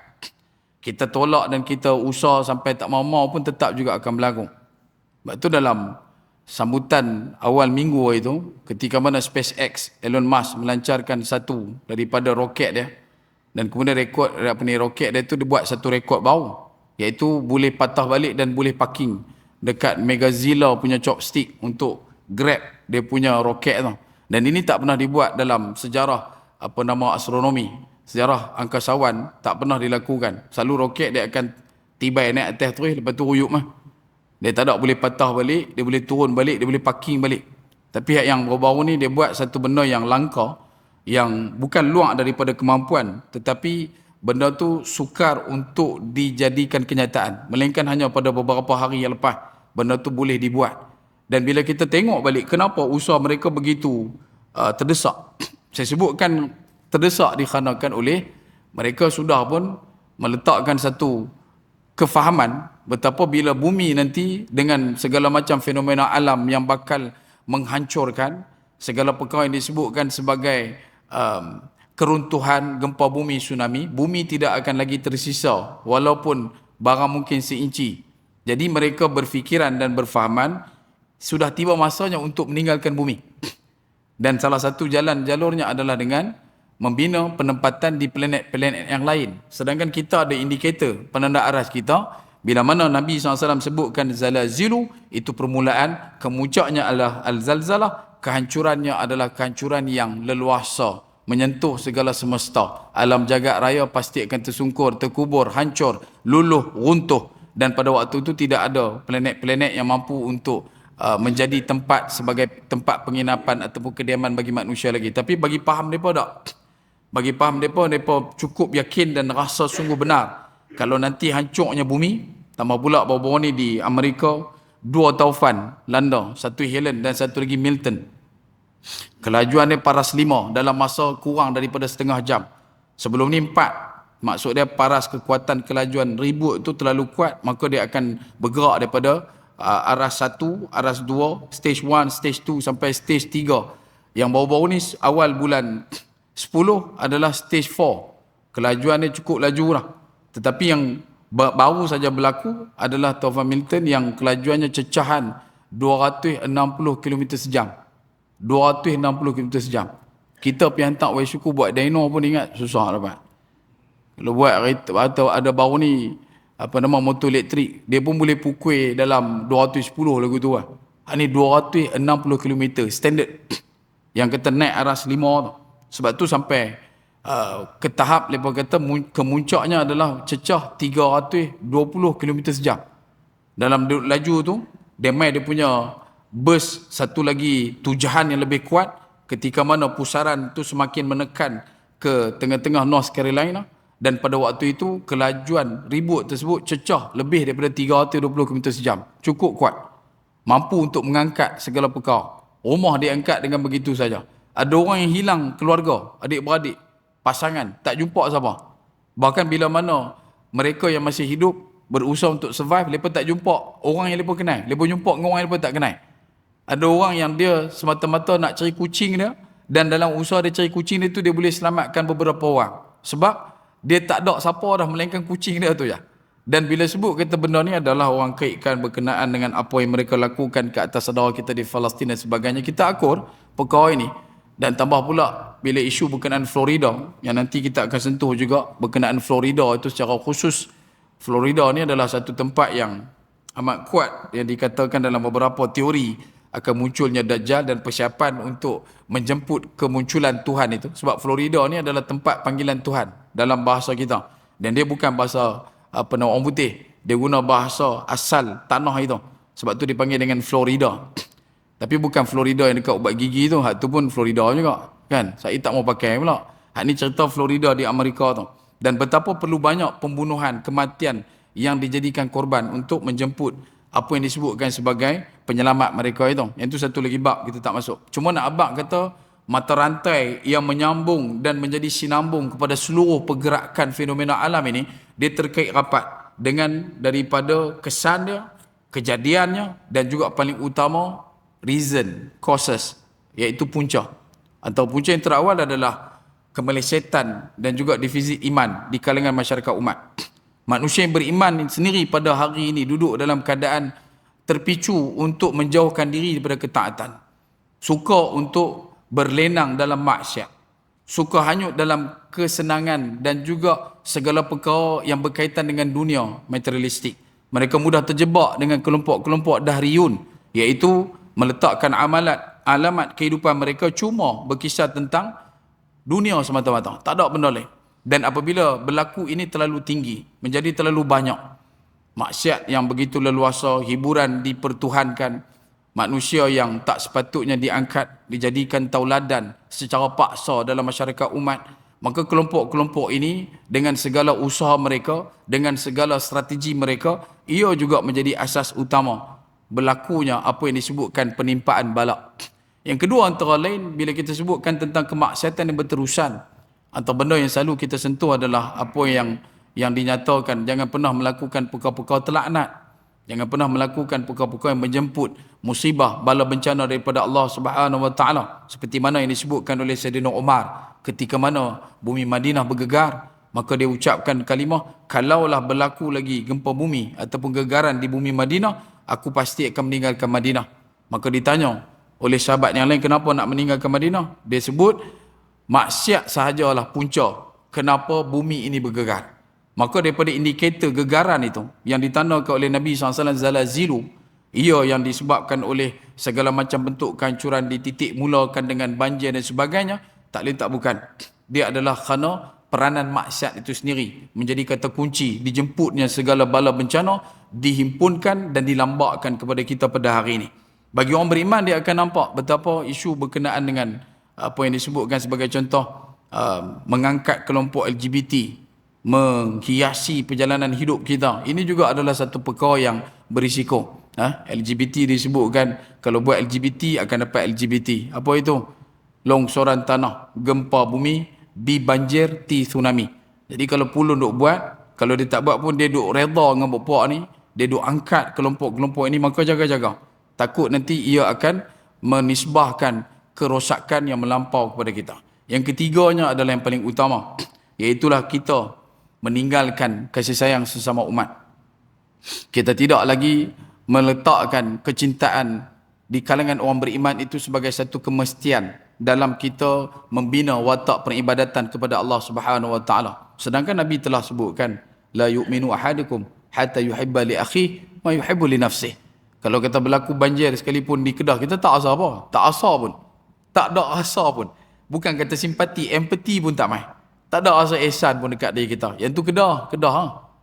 Speaker 1: Kita tolak dan kita usah sampai tak mau-mau pun tetap juga akan berlaku. Sebab tu dalam sambutan awal minggu itu, ketika mana SpaceX, Elon Musk melancarkan satu daripada roket dia, dan kemudian roket dia tu dibuat satu rekod baru, iaitu boleh patah balik dan boleh parking dekat Megazilla punya chopstick untuk grab dia punya roket tu. Dan ini tak pernah dibuat dalam sejarah astronomi, sejarah angkasawan, tak pernah dilakukan. Selalu roket dia akan tibai naik atas terus, lepas tu ruyuk mah. Dia tak ada boleh patah balik, dia boleh turun balik, dia boleh parking balik. Tapi yang baru-baru ni dia buat satu benda yang langka, yang bukan luar daripada kemampuan, tetapi benda tu sukar untuk dijadikan kenyataan, melainkan hanya pada beberapa hari yang lepas benda tu boleh dibuat. Dan bila kita tengok balik kenapa usaha mereka begitu terdesak, saya sebutkan terdesak dikarenakan oleh mereka sudah pun meletakkan satu kefahaman betapa bila bumi nanti dengan segala macam fenomena alam yang bakal menghancurkan segala perkara yang disebutkan sebagai keruntuhan, gempa bumi, tsunami, bumi tidak akan lagi tersisa walaupun barang mungkin seinci. Jadi mereka berfikiran dan berfahaman sudah tiba masanya untuk meninggalkan bumi. Dan salah satu jalurnya adalah dengan membina penempatan di planet-planet yang lain. Sedangkan kita ada indikator penanda aras kita. Bila mana Nabi SAW sebutkan zalazilu, itu permulaan, kemuncaknya adalah al-zalzalah, kehancurannya adalah kehancuran yang leluasa, menyentuh segala semesta. Alam jagat raya pasti akan tersungkur, terkubur, hancur, luluh, runtuh. Dan pada waktu itu tidak ada planet-planet yang mampu untuk menjadi tempat sebagai tempat penginapan ataupun kediaman bagi manusia lagi. Tapi bagi faham mereka tak? Bagi faham mereka cukup yakin dan rasa sungguh benar. Kalau nanti hancurnya bumi, tambah pula baru-baru ni di Amerika, 2 taufan landa, satu Helen dan satu lagi Milton. Kelajuan dia paras 5 dalam masa kurang daripada setengah jam. Sebelum ni 4. Maksud dia paras kekuatan kelajuan ribut itu terlalu kuat, maka dia akan bergerak daripada aras 1, aras 2, stage 1, stage 2 sampai stage 3. Yang baru-baru ni awal bulan 10 adalah stage 4. Kelajuan dia cukup laju lah. Tetapi yang baru saja berlaku adalah taufan Milton yang kelajuannya cecahan 260 km sejam. 260 km sejam. Kita pergi hantar wai syukur buat dyno pun ingat susah dapat. Kalau buat atau ada baru ni motor elektrik, dia pun boleh pukul dalam 210 lagu tu lah. Ini 260 km standard. Yang kita naik aras 5 tu. Sebab tu sampai ke tahap mereka kata kemuncaknya adalah cecah 320 km sejam. Dalam laju tu, dia punya burst satu lagi tujahan yang lebih kuat ketika mana pusaran tu semakin menekan ke tengah-tengah North Carolina. Dan pada waktu itu, kelajuan ribut tersebut cecah lebih daripada 320 km sejam. Cukup kuat. Mampu untuk mengangkat segala perkara. Rumah diangkat dengan begitu saja. Ada orang yang hilang keluarga, adik-beradik, pasangan, tak jumpa siapa. Bahkan bila mana mereka yang masih hidup berusaha untuk survive, mereka tak jumpa orang yang mereka kenal. Mereka jumpa dengan orang yang mereka tak kenal. Ada orang yang dia semata-mata nak cari kucing dia, dan dalam usaha dia cari kucing dia tu, dia boleh selamatkan beberapa orang. Sebab dia tak ada siapa dah melainkan kucing dia tu je. Dan bila sebut kata benda ni adalah orang kaitkan berkenaan dengan apa yang mereka lakukan ke atas saudara kita di Palestin dan sebagainya, kita akur perkara ini. Dan tambah pula bila isu berkenaan Florida, yang nanti kita akan sentuh juga berkenaan Florida itu secara khusus. Florida ni adalah satu tempat yang amat kuat yang dikatakan dalam beberapa teori akan munculnya Dajjal dan persiapan untuk menjemput kemunculan Tuhan itu. Sebab Florida ni adalah tempat panggilan Tuhan dalam bahasa kita. Dan dia bukan bahasa orang putih. Dia guna bahasa asal tanah itu. Sebab tu dipanggil dengan Florida. Tapi bukan Florida yang dekat ubat gigi tu. Hak tu pun Florida juga. Kan? Saya tak mau pakai pula. Hak ni cerita Florida di Amerika tu. Dan betapa perlu banyak pembunuhan, kematian yang dijadikan korban untuk menjemput apa yang disebutkan sebagai penyelamat mereka itu. Yang itu satu lagi bab, kita tak masuk. Cuma nak abang kata mata rantai yang menyambung dan menjadi sinambung kepada seluruh pergerakan fenomena alam ini, dia terkait rapat dengan daripada kesan dia, kejadiannya, dan juga paling utama reason, causes, iaitu punca. Atau punca yang terawal adalah kemelesetan dan juga defisit iman di kalangan masyarakat umat. Manusia yang beriman sendiri pada hari ini duduk dalam keadaan terpicu untuk menjauhkan diri daripada ketaatan. Suka untuk berlenang dalam maksiat. Suka hanyut dalam kesenangan dan juga segala perkara yang berkaitan dengan dunia materialistik. Mereka mudah terjebak dengan kelompok-kelompok dahriyun, iaitu meletakkan alamat kehidupan mereka cuma berkisar tentang dunia semata-mata. Tak ada benda lain. Dan apabila berlaku ini terlalu tinggi, menjadi terlalu banyak, maksiat yang begitu leluasa, hiburan dipertuhankan, manusia yang tak sepatutnya diangkat, dijadikan tauladan secara paksa dalam masyarakat umat, maka kelompok-kelompok ini dengan segala usaha mereka, dengan segala strategi mereka, ia juga menjadi asas utama berlakunya apa yang disebutkan penimpaan bala. Yang kedua antara lain, bila kita sebutkan tentang kemaksiatan yang berterusan, atau benda yang selalu kita sentuh adalah apa yang dinyatakan, jangan pernah melakukan perkara-perkara terlaknat, jangan pernah melakukan perkara-perkara yang menjemput musibah, bala bencana daripada Allah Subhanahu wa taala, seperti mana yang disebutkan oleh Sayyidina Umar ketika mana bumi Madinah bergegar, maka dia ucapkan kalimah, kalaulah berlaku lagi gempa bumi ataupun gegaran di bumi Madinah, aku pasti akan meninggalkan Madinah. Maka ditanya oleh sahabat yang lain, kenapa nak meninggalkan Madinah? Dia sebut maksiat sahajalah punca kenapa bumi ini bergegar. Maka daripada indikator gegaran itu yang ditandakan oleh Nabi SAW, zalazilu, ia yang disebabkan oleh segala macam bentuk kehancuran dititik mulakan dengan banjir dan sebagainya, tak lain tak bukan, dia adalah kerana peranan maksiat itu sendiri menjadi kata kunci dijemputnya segala bala bencana, dihimpunkan dan dilambakkan kepada kita pada hari ini. Bagi orang beriman, dia akan nampak betapa isu berkenaan dengan apa yang disebutkan sebagai contoh mengangkat kelompok LGBT, menghiasi perjalanan hidup kita. Ini juga adalah satu perkara yang berisiko. LGBT disebutkan, kalau buat LGBT akan dapat LGBT. Apa itu? Longsoran tanah, gempa bumi, B banjir, T tsunami. Jadi kalau Pulun duk buat, kalau dia tak buat pun dia duk reda dengan puak ni, dia duk angkat kelompok-kelompok ini, maka jaga-jaga. Takut nanti ia akan menisbahkan kerosakan yang melampau kepada kita. Yang ketiganya adalah yang paling utama, iaitulah kita meninggalkan kasih sayang sesama umat. Kita tidak lagi meletakkan kecintaan di kalangan orang beriman itu sebagai satu kemestian dalam kita membina watak peribadatan kepada Allah Subhanahu wa taala. Sedangkan Nabi telah sebutkan, la yu'minu ahadukum hatta yuhibba li akhihi ma yuhibbu li nafsihi. Kalau kita berlaku banjir sekalipun di Kedah, kita tak asal apa, tak asal pun. Tak ada asa pun. Bukan kata simpati, empati pun tak main. Tak ada asa ihsan pun dekat diri kita. Yang tu Kedah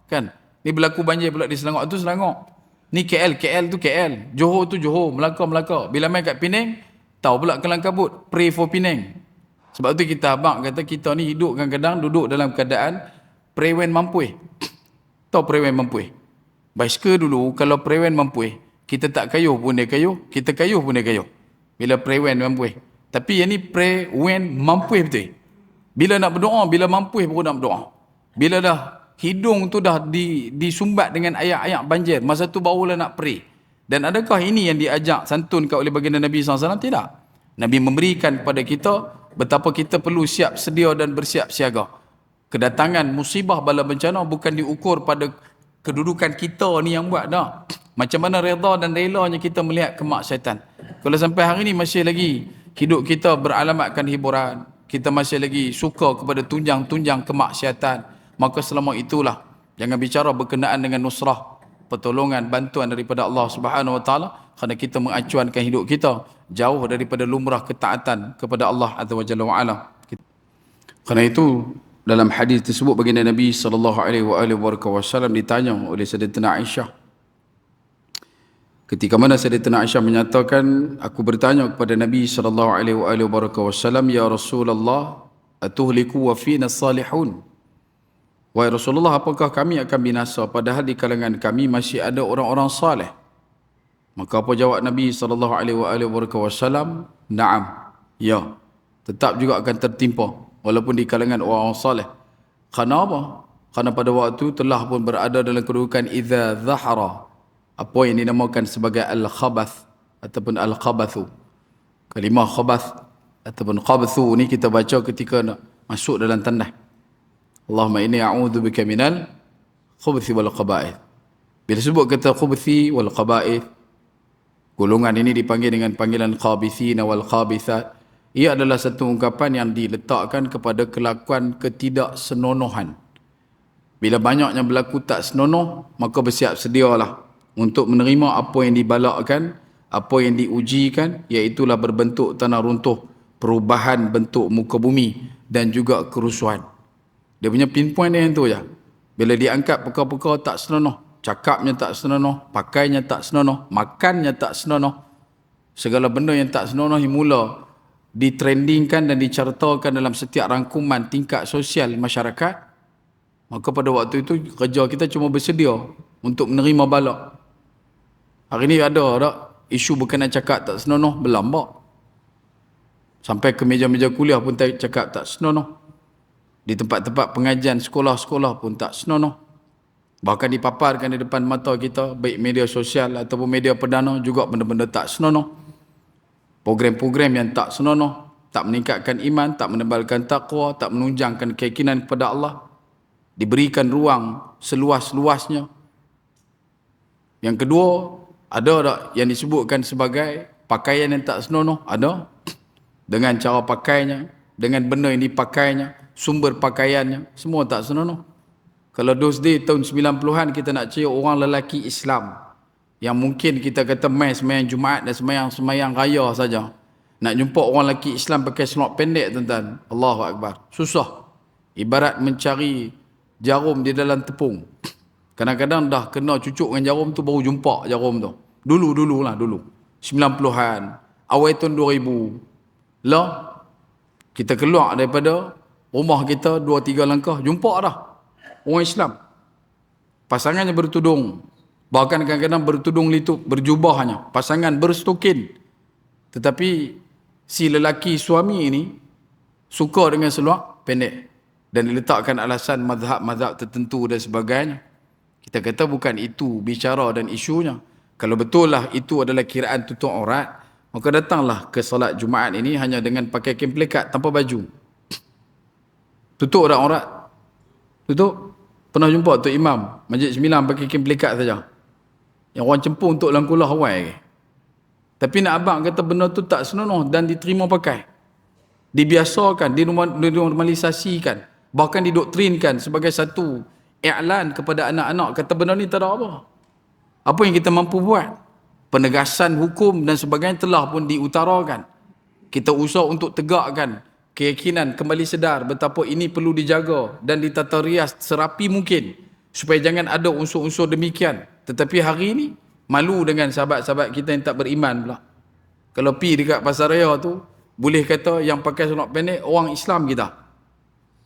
Speaker 1: kan. Ni berlaku banjir pula di Selangor, tu Selangor. Ni KL tu KL. Johor tu Johor, Melaka. Bila main kat Penang, tahu pula kelang kabut, pray for Penang. Sebab tu kita abang kata kita ni hidup kadang-kadang duduk dalam keadaan prewen mampu. Tahu prewen mampu? Basikal dulu kalau prewen mampu, kita tak kayuh pun dia kayuh, kita kayuh pun dia kayuh. Bila prewen mampu. Tapi yang ni pray when mampu betul. Bila nak berdoa, bila mampu baru nak berdoa. Bila dah hidung tu dah disumbat dengan ayat-ayat banjir, masa tu barulah nak pray. Dan adakah ini yang diajak santunkan oleh baginda Nabi SAW? Tidak. Nabi memberikan kepada kita betapa kita perlu siap sedia dan bersiap siaga. Kedatangan musibah bala bencana bukan diukur pada kedudukan kita ni yang buat dah. Macam mana redha dan relanya kita melihat kemaksiatan. Kalau sampai hari ni masih lagi hidup kita beralamatkan hiburan, kita masih lagi suka kepada tunjang-tunjang kemaksiatan, maka selama itulah jangan bicara berkenaan dengan nusrah, pertolongan, bantuan daripada Allah Subhanahu Wa Taala, kerana kita mengacuankan hidup kita jauh daripada lumrah ketaatan kepada Allah Azza wa Jalla wa Ala. Kerana itu dalam hadis tersebut baginda Nabi sallallahu alaihi wasallam ditanya oleh Sayyidatina Aisyah, ketika mana Sayyidatina Aisyah menyatakan, aku bertanya kepada Nabi sallallahu alaihi wasallam, ya Rasulullah, atuhliku wa fina salihun? Wahai Rasulullah, apakah kami akan binasa padahal di kalangan kami masih ada orang-orang saleh? Maka apa jawab Nabi sallallahu alaihi wasallam? Naam, ya, tetap juga akan tertimpa walaupun di kalangan orang-orang saleh. Kerana apa? Kerana pada waktu telah pun berada dalam kedudukan idza zahara, apa yang dinamakan sebagai al-khabath ataupun al-khabathu. Kalimah khabath ataupun khabathu ni kita baca ketika nak masuk dalam tandas. Allahumma inni a'udzubika minal khubuthi wal qaba'ith. Bila sebut kata khubuthi wal qaba'ith, golongan ini dipanggil dengan panggilan khabithina wal khabithat. Ia adalah satu ungkapan yang diletakkan kepada kelakuan ketidaksenonohan. Bila banyaknya berlaku tak senonoh, maka bersiap sedialah untuk menerima apa yang dibalakkan, apa yang diujikan, iaitulah berbentuk tanah runtuh, perubahan bentuk muka bumi dan juga kerusuhan. Dia punya pinpoint dia yang tu je. Bila diangkat perkara-perkara tak senonoh, cakapnya tak senonoh, pakainya tak senonoh, makannya tak senonoh, segala benda yang tak senonoh yang mula ditrendingkan dan dicartakan dalam setiap rangkuman tingkat sosial masyarakat, maka pada waktu itu kerja kita cuma bersedia untuk menerima balak. Hari ni ada tak isu berkenaan cakap tak senonoh berlambak. Sampai ke meja-meja kuliah pun cakap tak senonoh. Di tempat-tempat pengajian sekolah-sekolah pun tak senonoh. Bahkan dipaparkan di depan mata kita, baik media sosial ataupun media perdana, juga benda-benda tak senonoh. Program-program yang tak senonoh, tak meningkatkan iman, tak menebalkan taqwa, tak menunjangkan keyakinan kepada Allah, diberikan ruang seluas-luasnya. Yang kedua, ada tak yang disebutkan sebagai pakaian yang tak senonoh? Ada. Dengan cara pakainya, dengan benda yang dipakainya, sumber pakaiannya, semua tak senonoh. Kalau those day tahun 90-an kita nak cari orang lelaki Islam yang mungkin kita kata mai sembahyang Jumaat dan sembahyang raya saja, nak jumpa orang lelaki Islam pakai selok pendek, tuan-tuan, Allahu Akbar, susah. Ibarat mencari jarum di dalam tepung. Kadang-kadang dah kena cucuk dengan jarum tu baru jumpa jarum tu. Dulu 90-an, awal tahun 2000 lah, kita keluar daripada rumah kita 2-3 langkah jumpa dah orang Islam. Pasangannya bertudung, bahkan kadang-kadang bertudung litup, berjubahnya, pasangan berstokin. Tetapi si lelaki suami ini suka dengan seluar pendek dan diletakkan alasan mazhab-mazhab tertentu dan sebagainya. Kita kata bukan itu bicara dan isunya. Kalau betul lah itu adalah kiraan tutup aurat, maka datanglah ke solat Jumaat ini hanya dengan pakai kain pelikat tanpa baju. Tutup tak aurat? Tutup? Pernah jumpa Tok Imam Masjid Sembilan pakai kain pelikat saja, yang orang cempu untuk langkulah awal. Tapi nak abang kata benda tu tak senonoh dan diterima pakai, dibiasakan, dinormalisasikan, bahkan didoktrinkan sebagai satu i'lan kepada anak-anak, kata benda ni tak ada apa. Apa yang kita mampu buat? Penegasan hukum dan sebagainya telah pun diutarakan. Kita usaha untuk tegakkan keyakinan, kembali sedar betapa ini perlu dijaga dan ditata rias serapi mungkin supaya jangan ada unsur-unsur demikian. Tetapi hari ini malu dengan sahabat-sahabat kita yang tak beriman pula. Kalau pi dekat pasar raya tu, boleh kata yang pakai selok pendek orang Islam kita.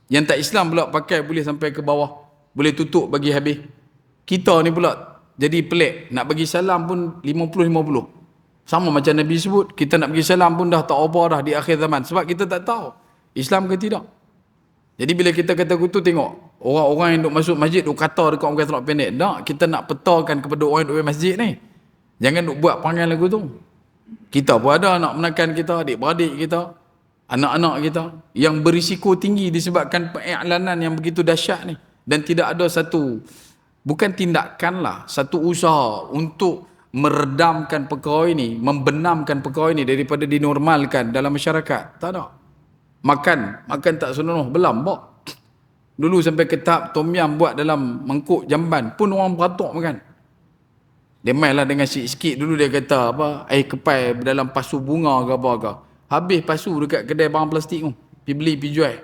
Speaker 1: Yang tak Islam pula pakai boleh sampai ke bawah, boleh tutup bagi habis. Kita ni pula jadi pelik, nak bagi salam pun 50-50. Sama macam Nabi sebut, kita nak pergi salam pun dah tak apa dah di akhir zaman. Sebab kita tak tahu Islam ke tidak. Jadi bila kita kata gitu, tengok orang-orang yang duk masuk masjid duk kata dekat orang celak pendek. Tak, kita nak petakan kepada orang yang duk masjid ni. Jangan duk buat panggil lagu tu. Kita pun ada anak menakan kita, adik-beradik kita, anak-anak kita yang berisiko tinggi disebabkan pengiklanan yang begitu dahsyat ni. Dan tidak ada satu, bukan tindakan lah, satu usaha untuk meredamkan perkara ini, membenamkan perkara ini daripada dinormalkan dalam masyarakat. Tak ada. Makan tak senonoh, belambak. Dulu sampai ke tahap tom yam buat dalam mangkuk jamban pun orang beratuk makan. Dia mainlah dengan sikit-sikit dulu, dia kata apa, air kepai dalam pasu bunga ke apa ke. Habis pasu dekat kedai barang plastik tu. Pergi beli, pergi jual.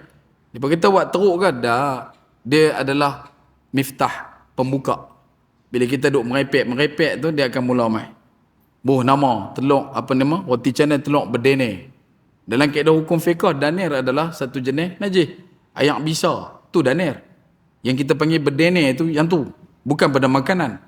Speaker 1: Dia kata buat teruk ke? Tak. Dia adalah miftah, pembuka. Bila kita duk merepek tu, dia akan mula main. Nama telur, apa nama? Roti canai telur berdenir. Dalam kaedah hukum fiqh, danir adalah satu jenis najis. Ayak bisa, tu danir. Yang kita panggil berdenir tu, yang tu. Bukan pada makanan.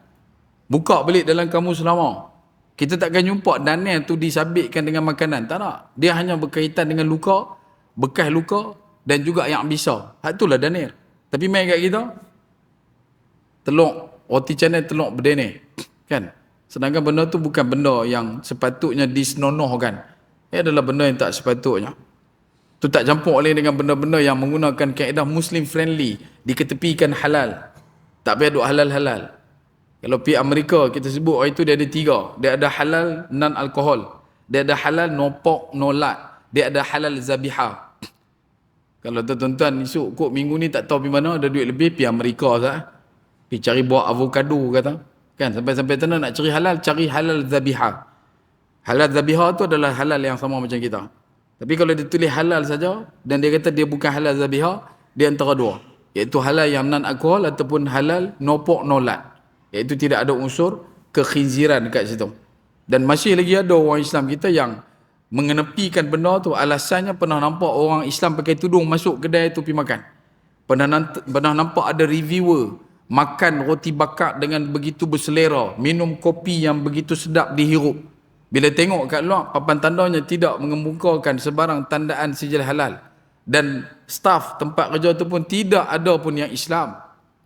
Speaker 1: Buka balik dalam kamus lama. Kita takkan jumpa danir tu disabitkan dengan makanan. Tak nak. Dia hanya berkaitan dengan luka, bekas luka dan juga ayak bisa. Hak itulah danir. Tapi main kat kita, telur, roti canai telur berdenir. Kan? Sedangkan benda tu bukan benda yang sepatutnya disenonohkan. Ia adalah benda yang tak sepatutnya. Tu tak campur oleh dengan benda-benda yang menggunakan kaedah Muslim friendly, diketepikan halal. Tak payah duk halal-halal. Kalau pergi Amerika, kita sebut itu dia ada 3. Dia ada halal non-alkohol. Dia ada halal no pork, no lard. Dia ada halal zabiha. Kalau tuan-tuan esok kok minggu ni tak tahu pergi mana, ada duit lebih, pergi Amerika sah. Pergi cari buah avocado kata. Kan sampai-sampai sana nak cari halal zabiha. Halal zabiha tu adalah halal yang sama macam kita. Tapi kalau dia tulis halal saja dan dia kata dia bukan halal zabiha, dia antara dua. Iaitu halal yang non-alkohol ataupun halal no pork, no lard. Iaitu tidak ada unsur kekhinziran dekat situ. Dan masih lagi ada orang Islam kita yang mengenepikan benda tu. Alasannya pernah nampak orang Islam pakai tudung masuk kedai tu pergi makan. Pernah nampak ada reviewer makan roti bakar dengan begitu berselera, minum kopi yang begitu sedap dihirup. Bila tengok kat luar, papan tandanya tidak mengemukakan sebarang tandaan sijil halal. Dan staf tempat kerja tu pun tidak ada pun yang Islam.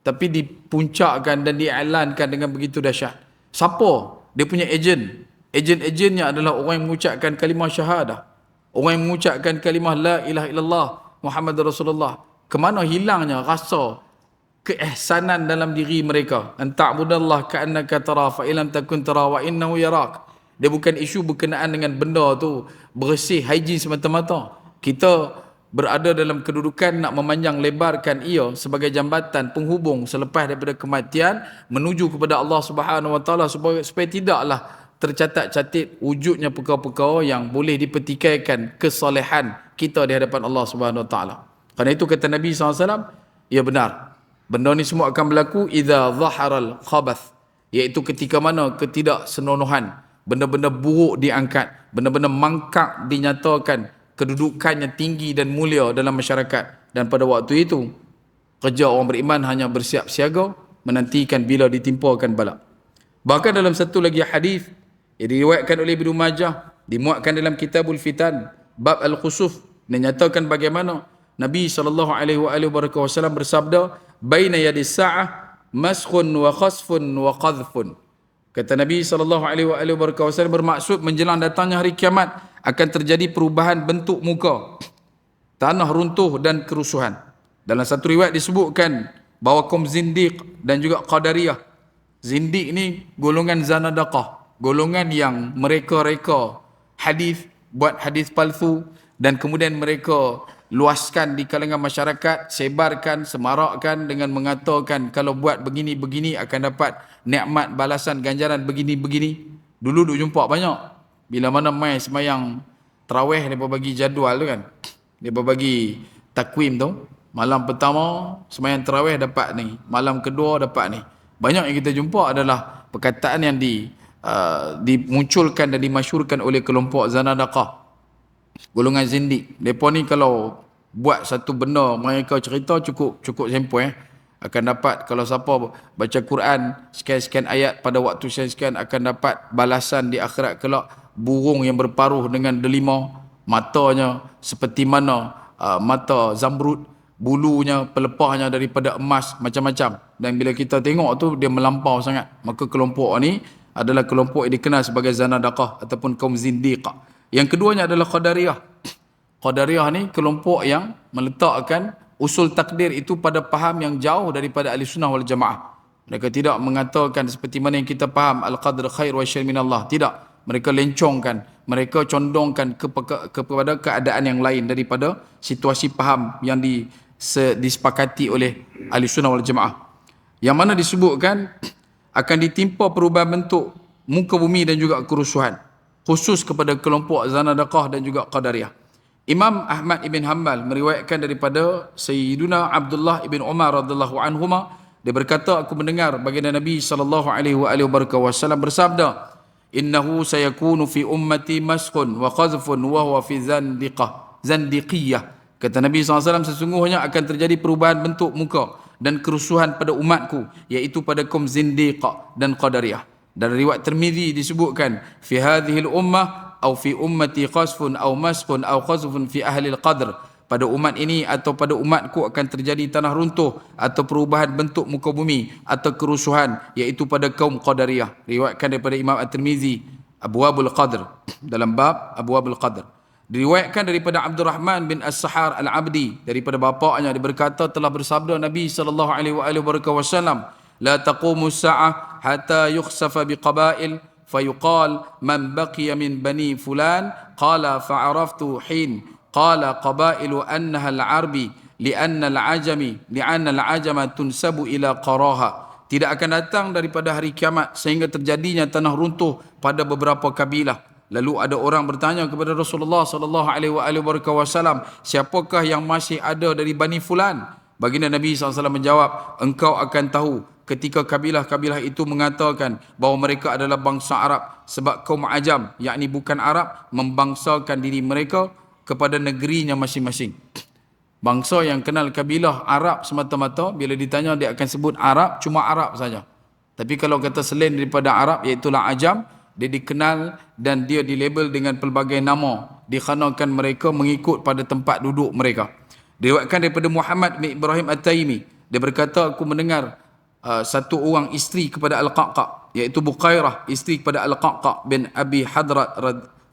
Speaker 1: Tapi dipuncakkan dan diiklankan dengan begitu dahsyat. Siapa? Dia punya ejen. Ejen-ejennya adalah orang yang mengucapkan kalimah syahadah. Orang yang mengucapkan kalimah la ilaha illallah Muhammad Rasulullah. Kemana hilangnya rasa keihsanan dalam diri mereka? Anta'budallah ka'annaka tara fa illam takun tara wa innahu yarak. Dia bukan isu berkenaan dengan benda tu bersih, hygiene semata-mata. Kita berada dalam kedudukan nak memanjang lebarkan ia sebagai jambatan penghubung selepas daripada kematian menuju kepada Allah Subhanahu Wa Taala supaya tidaklah tercatat-catat wujudnya perkara-perkara yang boleh dipertikaikan kesalehan kita di hadapan Allah Subhanahu Wa Taala. Kerana itu kata Nabi SAW, ya benar. Benda ni semua akan berlaku idza zaharal khabath, iaitu ketika mana ketidaksenonohan, benda-benda buruk diangkat, benda-benda mangkak dinyatakan, kedudukannya tinggi dan mulia dalam masyarakat. Dan pada waktu itu, kerja orang beriman hanya bersiap siaga, menantikan bila ditimpakan bala. Bahkan dalam satu lagi hadis yang diriwayatkan oleh Ibnu Majah, dimuatkan dalam Kitabul Fitan, bab Al-Khusuf, menyatakan bagaimana Nabi SAW bersabda, baina yadis sa'ah maskhun wa khasfun wa qadhfun. Kata Nabi SAW bermaksud menjelang datangnya hari kiamat akan terjadi perubahan bentuk muka, tanah runtuh dan kerusuhan. Dalam satu riwayat disebutkan bahawa kaum zindiq dan juga qadariyah. Zindiq ni golongan zanadaqah, golongan yang mereka reka hadis, buat hadis palsu dan kemudian mereka luaskan di kalangan masyarakat, sebarkan, semarakkan dengan mengatakan kalau buat begini-begini akan dapat nikmat balasan ganjaran begini-begini. Dulu duk jumpa banyak. Bila mana mai semayang tarawih, mereka bagi jadual tu kan. Mereka bagi takwim tu. Malam pertama semayang tarawih dapat ni, malam kedua dapat ni. Banyak yang kita jumpa adalah perkataan yang dimunculkan dan dimasyurkan oleh kelompok zanadaqah, golongan zindik. Mereka ni kalau buat satu benda, mereka cerita cukup sempoi akan dapat, kalau siapa baca Quran sekian-sekian ayat pada waktu sekian-sekian akan dapat balasan di akhirat kelak.
Speaker 2: burung yang berparuh dengan delima, matanya seperti mana mata zamrud, bulunya, pelepahnya daripada emas, macam-macam. Dan bila kita tengok tu dia melampau sangat. Maka kelompok ni adalah kelompok yang dikenal sebagai Zanadaqah ataupun kaum Zindiqah. Yang keduanya adalah Qadariyah. Qadariyah ni kelompok yang meletakkan usul takdir itu pada faham yang jauh daripada ahli sunnah wal jamaah. Mereka tidak mengatakan seperti mana yang kita faham al-qadr khair wa syarr minallah. Tidak. Mereka lencongkan, mereka condongkan kepada keadaan yang lain daripada situasi faham yang disepakati oleh ahli sunnah wal jamaah. Yang mana disebutkan akan ditimpa perubahan bentuk muka bumi dan juga kerusuhan, khusus kepada kelompok Zanadaqah dan juga Qadariyah. Imam Ahmad ibn Hanbal meriwayatkan daripada Sayyiduna Abdullah ibn Umar radhiyallahu anhuma, dia berkata, aku mendengar baginda Nabi sallallahu alaihi wasallam bersabda, innahu sayakunu fi ummati maskun wa qazfun wa huwa fi zandiqiyah. Kata Nabi SAW, sesungguhnya akan terjadi perubahan bentuk muka dan kerusuhan pada umatku, iaitu pada kaum Zindiqah dan Qadariyah. Dan riwayat Tirmizi disebutkan, fi hadhil ummah atau fi ummati qasfun atau maskun atau qazfun fi ahli al-qadr. Pada umat ini atau pada umatku akan terjadi tanah runtuh atau perubahan bentuk muka bumi atau kerusuhan, iaitu pada kaum Qadariyah. Riwayatkan daripada Imam At-Tirmizi, Abwabul Qadr, dalam bab Abwabul Qadr. Diriwayatkan daripada Abdurrahman bin As-Sahar Al-Abdi, daripada bapaknya, dia berkata, telah bersabda Nabi sallallahu alaihi wasallam, la taqumu as-sa'ah hatta yukhsafa biqabail fayuqal man baqiya min bani fulan qala fa'araftu hin qala qabailu annaha al-arbi li'anna al-ajama tunsabu ila qaraha. Tidak akan datang daripada hari kiamat sehingga terjadinya tanah runtuh pada beberapa kabilah. Lalu ada orang bertanya kepada Rasulullah sallallahu alaihi wasallam, siapakah yang masih ada dari Bani Fulan? Baginda Nabi SAW menjawab, engkau akan tahu ketika kabilah-kabilah itu mengatakan bahawa mereka adalah bangsa Arab, sebab kaum Ajam, yakni bukan Arab, membangsakan diri mereka kepada negerinya masing-masing. Bangsa yang kenal kabilah Arab semata-mata, bila ditanya dia akan sebut Arab, cuma Arab saja. Tapi kalau kata selain daripada Arab, iaitulah Ajam, dia dikenal dan dia dilabel dengan pelbagai nama, dikarenakan mereka mengikut pada tempat duduk mereka. Diriwayatkan daripada Muhammad bin Ibrahim At-Taimi, dia berkata, aku mendengar satu orang isteri kepada Al-Qaqqa, iaitu Buqairah, isteri kepada Al-Qaqqa bin Abi Hadrat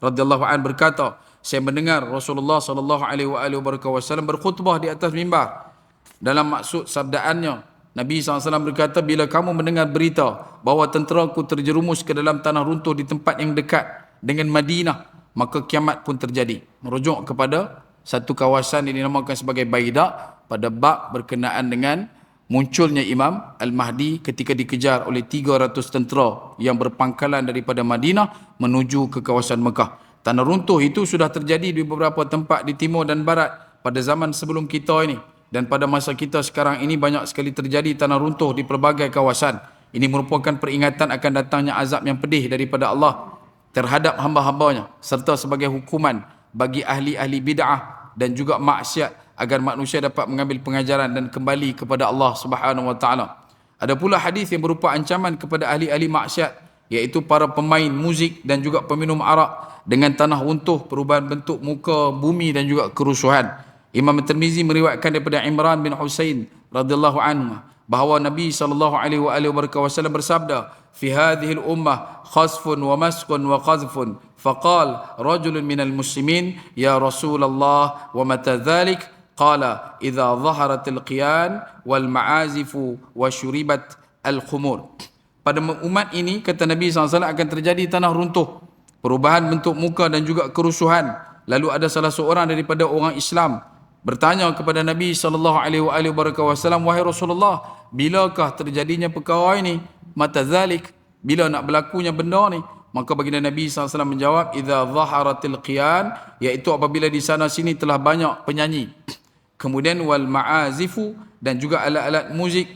Speaker 2: radhiyallahu an, berkata, saya mendengar Rasulullah sallallahu alaihi wasallam berkhutbah di atas mimbar. Dalam maksud sabdaannya, Nabi SAW berkata, bila kamu mendengar berita bahawa tenteraku terjerumus ke dalam tanah runtuh di tempat yang dekat dengan Madinah, maka kiamat pun terjadi. Merujuk kepada satu kawasan yang dinamakan sebagai Baidah pada bab berkenaan dengan munculnya Imam Al-Mahdi ketika dikejar oleh 300 tentera yang berpangkalan daripada Madinah menuju ke kawasan Mekah. Tanah runtuh itu sudah terjadi di beberapa tempat di timur dan barat pada zaman sebelum kita ini. Dan pada masa kita sekarang ini banyak sekali terjadi tanah runtuh di pelbagai kawasan. Ini merupakan peringatan akan datangnya azab yang pedih daripada Allah terhadap hamba-hambanya, serta sebagai hukuman bagi ahli-ahli bid'ah dan juga maksiat, agar manusia dapat mengambil pengajaran dan kembali kepada Allah Subhanahu wa taala. Ada pula hadis yang berupa ancaman kepada ahli-ahli maksiat, iaitu para pemain muzik dan juga peminum arak, dengan tanah runtuh, perubahan bentuk muka bumi dan juga kerusuhan. Imam Tirmizi meriwayatkan daripada Imran bin Husain radhiyallahu anhu bahawa Nabi sallallahu alaihi wasallam bersabda, fi hadhihi al-ummah khasfun wa maskun wa qazfun faqal rajulun minal muslimin ya Rasulullah wa mata dhalik qala idza dhaharat al-qiyan wal ma'azif wa syuribat al-khumur. Pada umat ini, kata Nabi SAW, akan terjadi tanah runtuh, perubahan bentuk muka dan juga kerusuhan. Lalu ada salah seorang daripada orang Islam bertanya kepada Nabi sallallahu alaihi wasallam, wahai Rasulullah, bilakah terjadinya perkara ini? Mata zalik, bila nak berlakunya benda ni? Maka baginda Nabi SAW menjawab, idza zaharatil qiyan, iaitu apabila di sana sini telah banyak penyanyi. Kemudian wal ma'azifu, dan juga alat-alat muzik,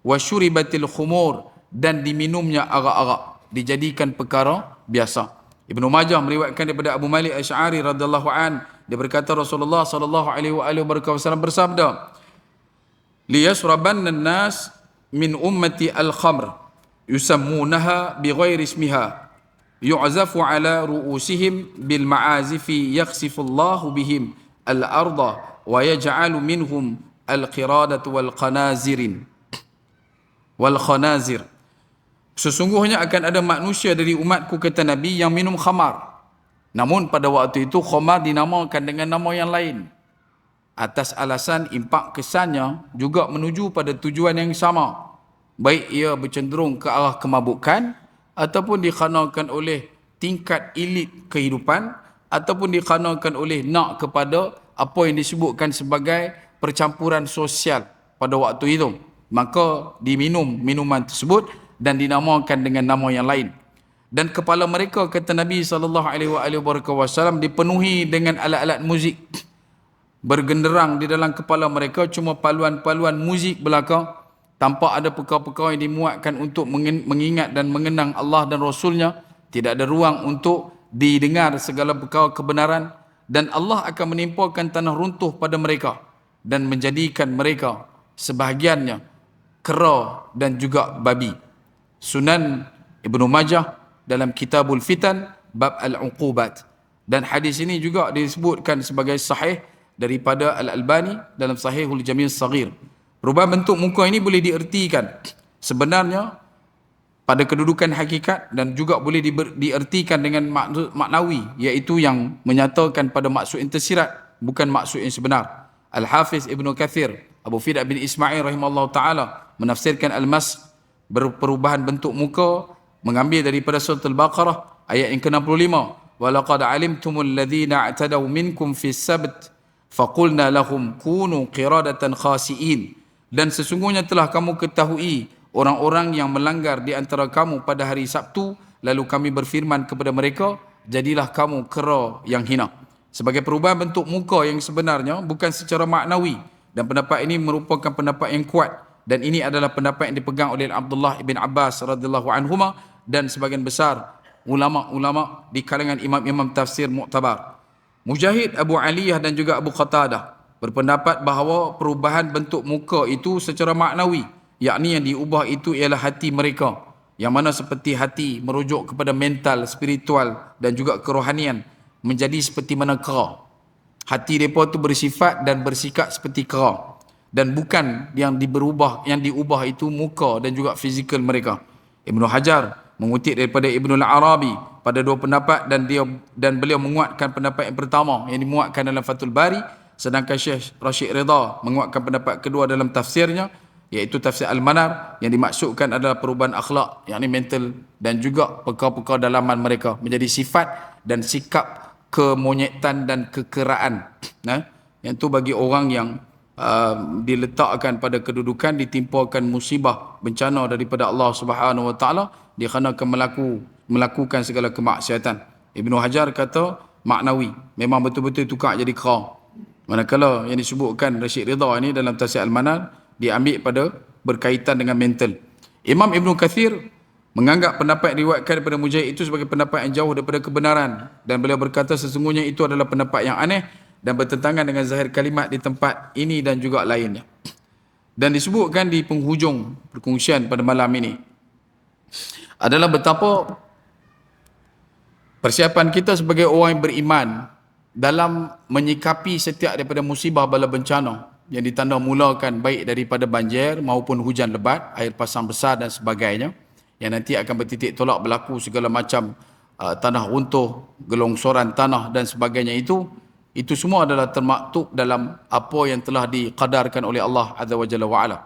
Speaker 2: wa syuribatil khumur, dan diminumnya arak-arak, dijadikan perkara biasa. Ibnu Majah meriwayatkan daripada Abu Malik Asy'ari radhiyallahu an, dia berkata Rasulullah sallallahu alaihi wasallam bersabda, liyashrabanna an-nas min ummati al-khamr yusammunaha bighairi ismiha yu'zafu ala ru'usihim bil ma'azifi yakhsifu Allahu bihim al-arda wa yaj'alu minhum al-qiradatu wal khanazir. Sesungguhnya akan ada manusia dari umatku, kata Nabi, yang minum khamar. Namun pada waktu itu khamar dinamakan dengan nama yang lain, atas alasan impak kesannya juga menuju pada tujuan yang sama, baik ia bercenderung ke arah kemabukan ataupun dikanakan oleh tingkat elit kehidupan ataupun dikanakan oleh nak kepada apa yang disebutkan sebagai percampuran sosial pada waktu itu. Maka diminum minuman tersebut dan dinamakan dengan nama yang lain. Dan kepala mereka, kata Nabi SAW, dipenuhi dengan alat-alat muzik. Bergenderang di dalam kepala mereka cuma paluan-paluan muzik belaka. Tanpa ada perkara-perkara yang dimuatkan untuk mengingat dan mengenang Allah dan Rasulnya. Tidak ada ruang untuk didengar segala perkara kebenaran. Dan Allah akan menimpakan tanah runtuh pada mereka dan menjadikan mereka sebahagiannya kera dan juga babi. Sunan Ibnu Majah dalam Kitabul Fitan bab Al-Uqubat. Dan hadis ini juga disebutkan sebagai sahih daripada Al-Albani dalam Sahihul Jami' As-Saghir. Perubahan bentuk muka ini boleh diertikan sebenarnya pada kedudukan hakikat dan juga boleh diertikan dengan maksud maknawi, iaitu yang menyatakan pada maksud yang tersirat, bukan maksud yang sebenar. Al-Hafiz Ibnu Kathir, Abu Fida bin Ismail rahimahullah ta'ala menafsirkan Al-Mas, perubahan bentuk muka, mengambil daripada surah Al-Baqarah ayat yang ke-65. وَلَقَدْ عَلِمْتُمُ الَّذِينَ اعْتَدَوْا مِنْكُمْ فِي السَّبْتِ فَقُلْنَا لَهُمْ كُونُوا قِرَادَةً خَاسِئِينَ. Dan sesungguhnya telah kamu ketahui orang-orang yang melanggar di antara kamu pada hari Sabtu, lalu kami berfirman kepada mereka, jadilah kamu kera yang hina. Sebagai perubahan bentuk muka yang sebenarnya bukan secara maknawi, dan pendapat ini merupakan pendapat yang kuat, dan ini adalah pendapat yang dipegang oleh Abdullah ibn Abbas radhiyallahu anhuma dan sebagian besar ulama-ulama di kalangan imam-imam tafsir muktabar. Mujahid, Abu Aliyah dan juga Abu Qatadah berpendapat bahawa perubahan bentuk muka itu secara maknawi, yakni yang diubah itu ialah hati mereka, yang mana seperti hati merujuk kepada mental, spiritual dan juga kerohanian, menjadi seperti mana kera. Hati mereka itu bersifat dan bersikap seperti kera, dan bukan yang diubah itu muka dan juga fizikal mereka. Ibnu Hajar mengutip daripada Ibnu Al-Arabi pada dua pendapat, dan beliau menguatkan pendapat yang pertama yang dimuatkan dalam Fathul Bari, sedangkan Syekh Rashid Ridha menguatkan pendapat kedua dalam tafsirnya, iaitu tafsir Al-Manar, yang dimaksudkan adalah perubahan akhlak, yakni mental dan juga perkara-perkara dalaman mereka menjadi sifat dan sikap kemonyetan dan kekeraan. Yang tu bagi orang yang diletakkan pada kedudukan, ditimpakan musibah, bencana daripada Allah Subhanahu Wa Taala, dia kena melakukan segala kemaksiatan. Ibnu Hajar kata maknawi, memang betul-betul tukar jadi kera. Manakala yang disebutkan Rashid Ridha ini dalam tafsir Al-Manar diambil pada berkaitan dengan mental. Imam Ibnu Kathir menganggap pendapat yang diriwayatkan daripada Mujahid itu sebagai pendapat yang jauh daripada kebenaran, dan beliau berkata sesungguhnya itu adalah pendapat yang aneh dan bertentangan dengan zahir kalimat di tempat ini dan juga lainnya. Dan disebutkan di penghujung perkongsian pada malam ini adalah betapa persiapan kita sebagai orang yang beriman dalam menyikapi setiap daripada musibah bala bencana yang ditanda mulakan baik daripada banjir maupun hujan lebat, air pasang besar dan sebagainya, yang nanti akan bertitik tolak berlaku segala macam tanah runtuh, gelongsoran tanah dan sebagainya. Itu semua adalah termaktub dalam apa yang telah diqadarkan oleh Allah Azza wa Jalla wa Ala.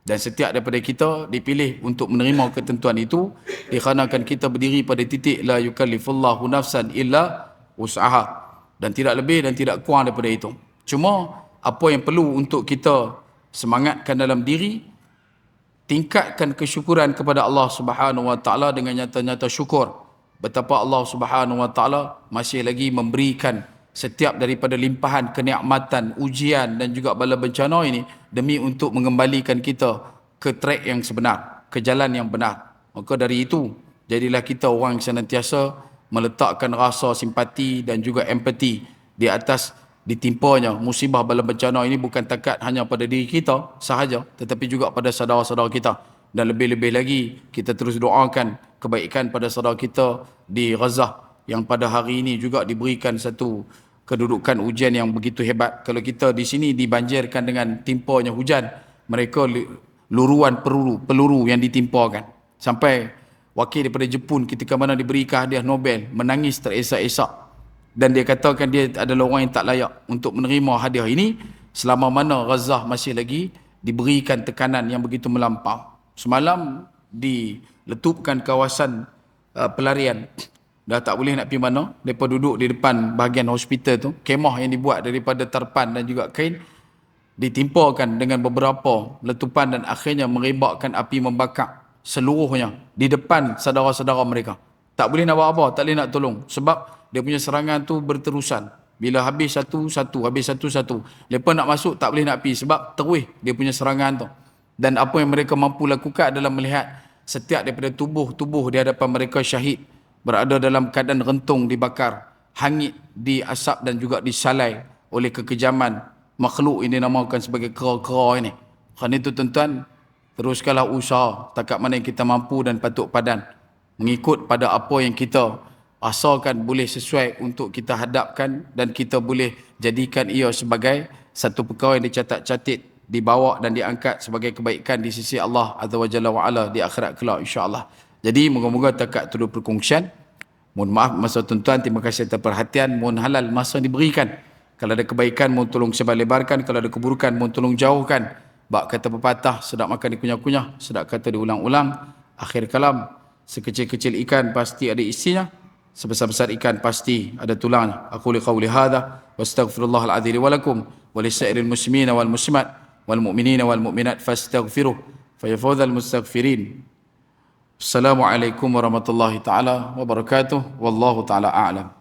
Speaker 2: Dan setiap daripada kita dipilih untuk menerima ketentuan itu, dikarenakan kita berdiri pada titik la yukallifullahu nafsan illa wus'aha, dan tidak lebih dan tidak kurang daripada itu. Cuma apa yang perlu untuk kita semangatkan dalam diri, tingkatkan kesyukuran kepada Allah Subhanahu Wa Taala dengan nyata-nyata syukur betapa Allah Subhanahu Wa Taala masih lagi memberikan setiap daripada limpahan kenikmatan, ujian dan juga bala bencana ini demi untuk mengembalikan kita ke track yang sebenar, ke jalan yang benar. Maka dari itu, jadilah kita orang yang senantiasa meletakkan rasa simpati dan juga empati di atas ditimpanya musibah bala bencana ini, bukan takat hanya pada diri kita sahaja, tetapi juga pada saudara-saudara kita. Dan lebih-lebih lagi kita terus doakan kebaikan pada saudara kita di Gaza yang pada hari ini juga diberikan satu kedudukan ujian yang begitu hebat. Kalau kita di sini dibanjirkan dengan timpanya hujan, mereka luruan peluru yang ditimpakan. Sampai wakil daripada Jepun ketika mana diberikan hadiah Nobel menangis teresak-esak. Dan dia katakan dia adalah orang yang tak layak untuk menerima hadiah ini selama mana Gaza masih lagi diberikan tekanan yang begitu melampau. Semalam diletupkan kawasan pelarian. Dah tak boleh nak pergi mana. Mereka duduk di depan bahagian hospital tu. Kemah yang dibuat daripada tarpan dan juga kain ditimpakan dengan beberapa letupan dan akhirnya merebakkan api membakar seluruhnya di depan saudara-saudara mereka. Tak boleh nak buat apa, tak boleh nak tolong. Sebab dia punya serangan tu berterusan. Bila habis satu-satu, habis satu-satu. Mereka nak masuk tak boleh nak pergi sebab terus dia punya serangan tu. Dan apa yang mereka mampu lakukan adalah melihat setiap daripada tubuh-tubuh di hadapan mereka syahid. Berada dalam keadaan rentung dibakar, hangit diasap dan juga disalai oleh kekejaman makhluk ini dinamakan sebagai kera-kera ini. Kerana itu tuan-tuan, teruskanlah usaha takat mana yang kita mampu dan patut padan mengikut pada apa yang kita asalkan boleh sesuai untuk kita hadapkan dan kita boleh jadikan ia sebagai satu perkara yang dicatat-catat, dibawa dan diangkat sebagai kebaikan di sisi Allah Azza wa Jalla wa Ala di akhirat kelak insya-Allah. Jadi moga-moga takat turut perkongsian. Mohon maaf masa tuan-tuan, terima kasih atas perhatian. Mohon halal masa yang diberikan. Kalau ada kebaikan mohon tolong sebar-lebarkan, kalau ada keburukan mohon tolong jauhkan. Bak kata pepatah, sedap makan dikunyah-kunyah, sedap kata diulang-ulang. Akhir kalam, sekecil-kecil ikan pasti ada isinya, sebesar-besar ikan pasti ada tulangnya. Aku liqauli hadza wa astaghfirullahal azim wa lakum wa lisairil muslimina wal muslimat wal mu'minina wal mu'minat fastaghfiruh fayafawzal mustaghfirin. Assalamualaikum warahmatullahi taala wabarakatuh. Wallahu taala a'lam.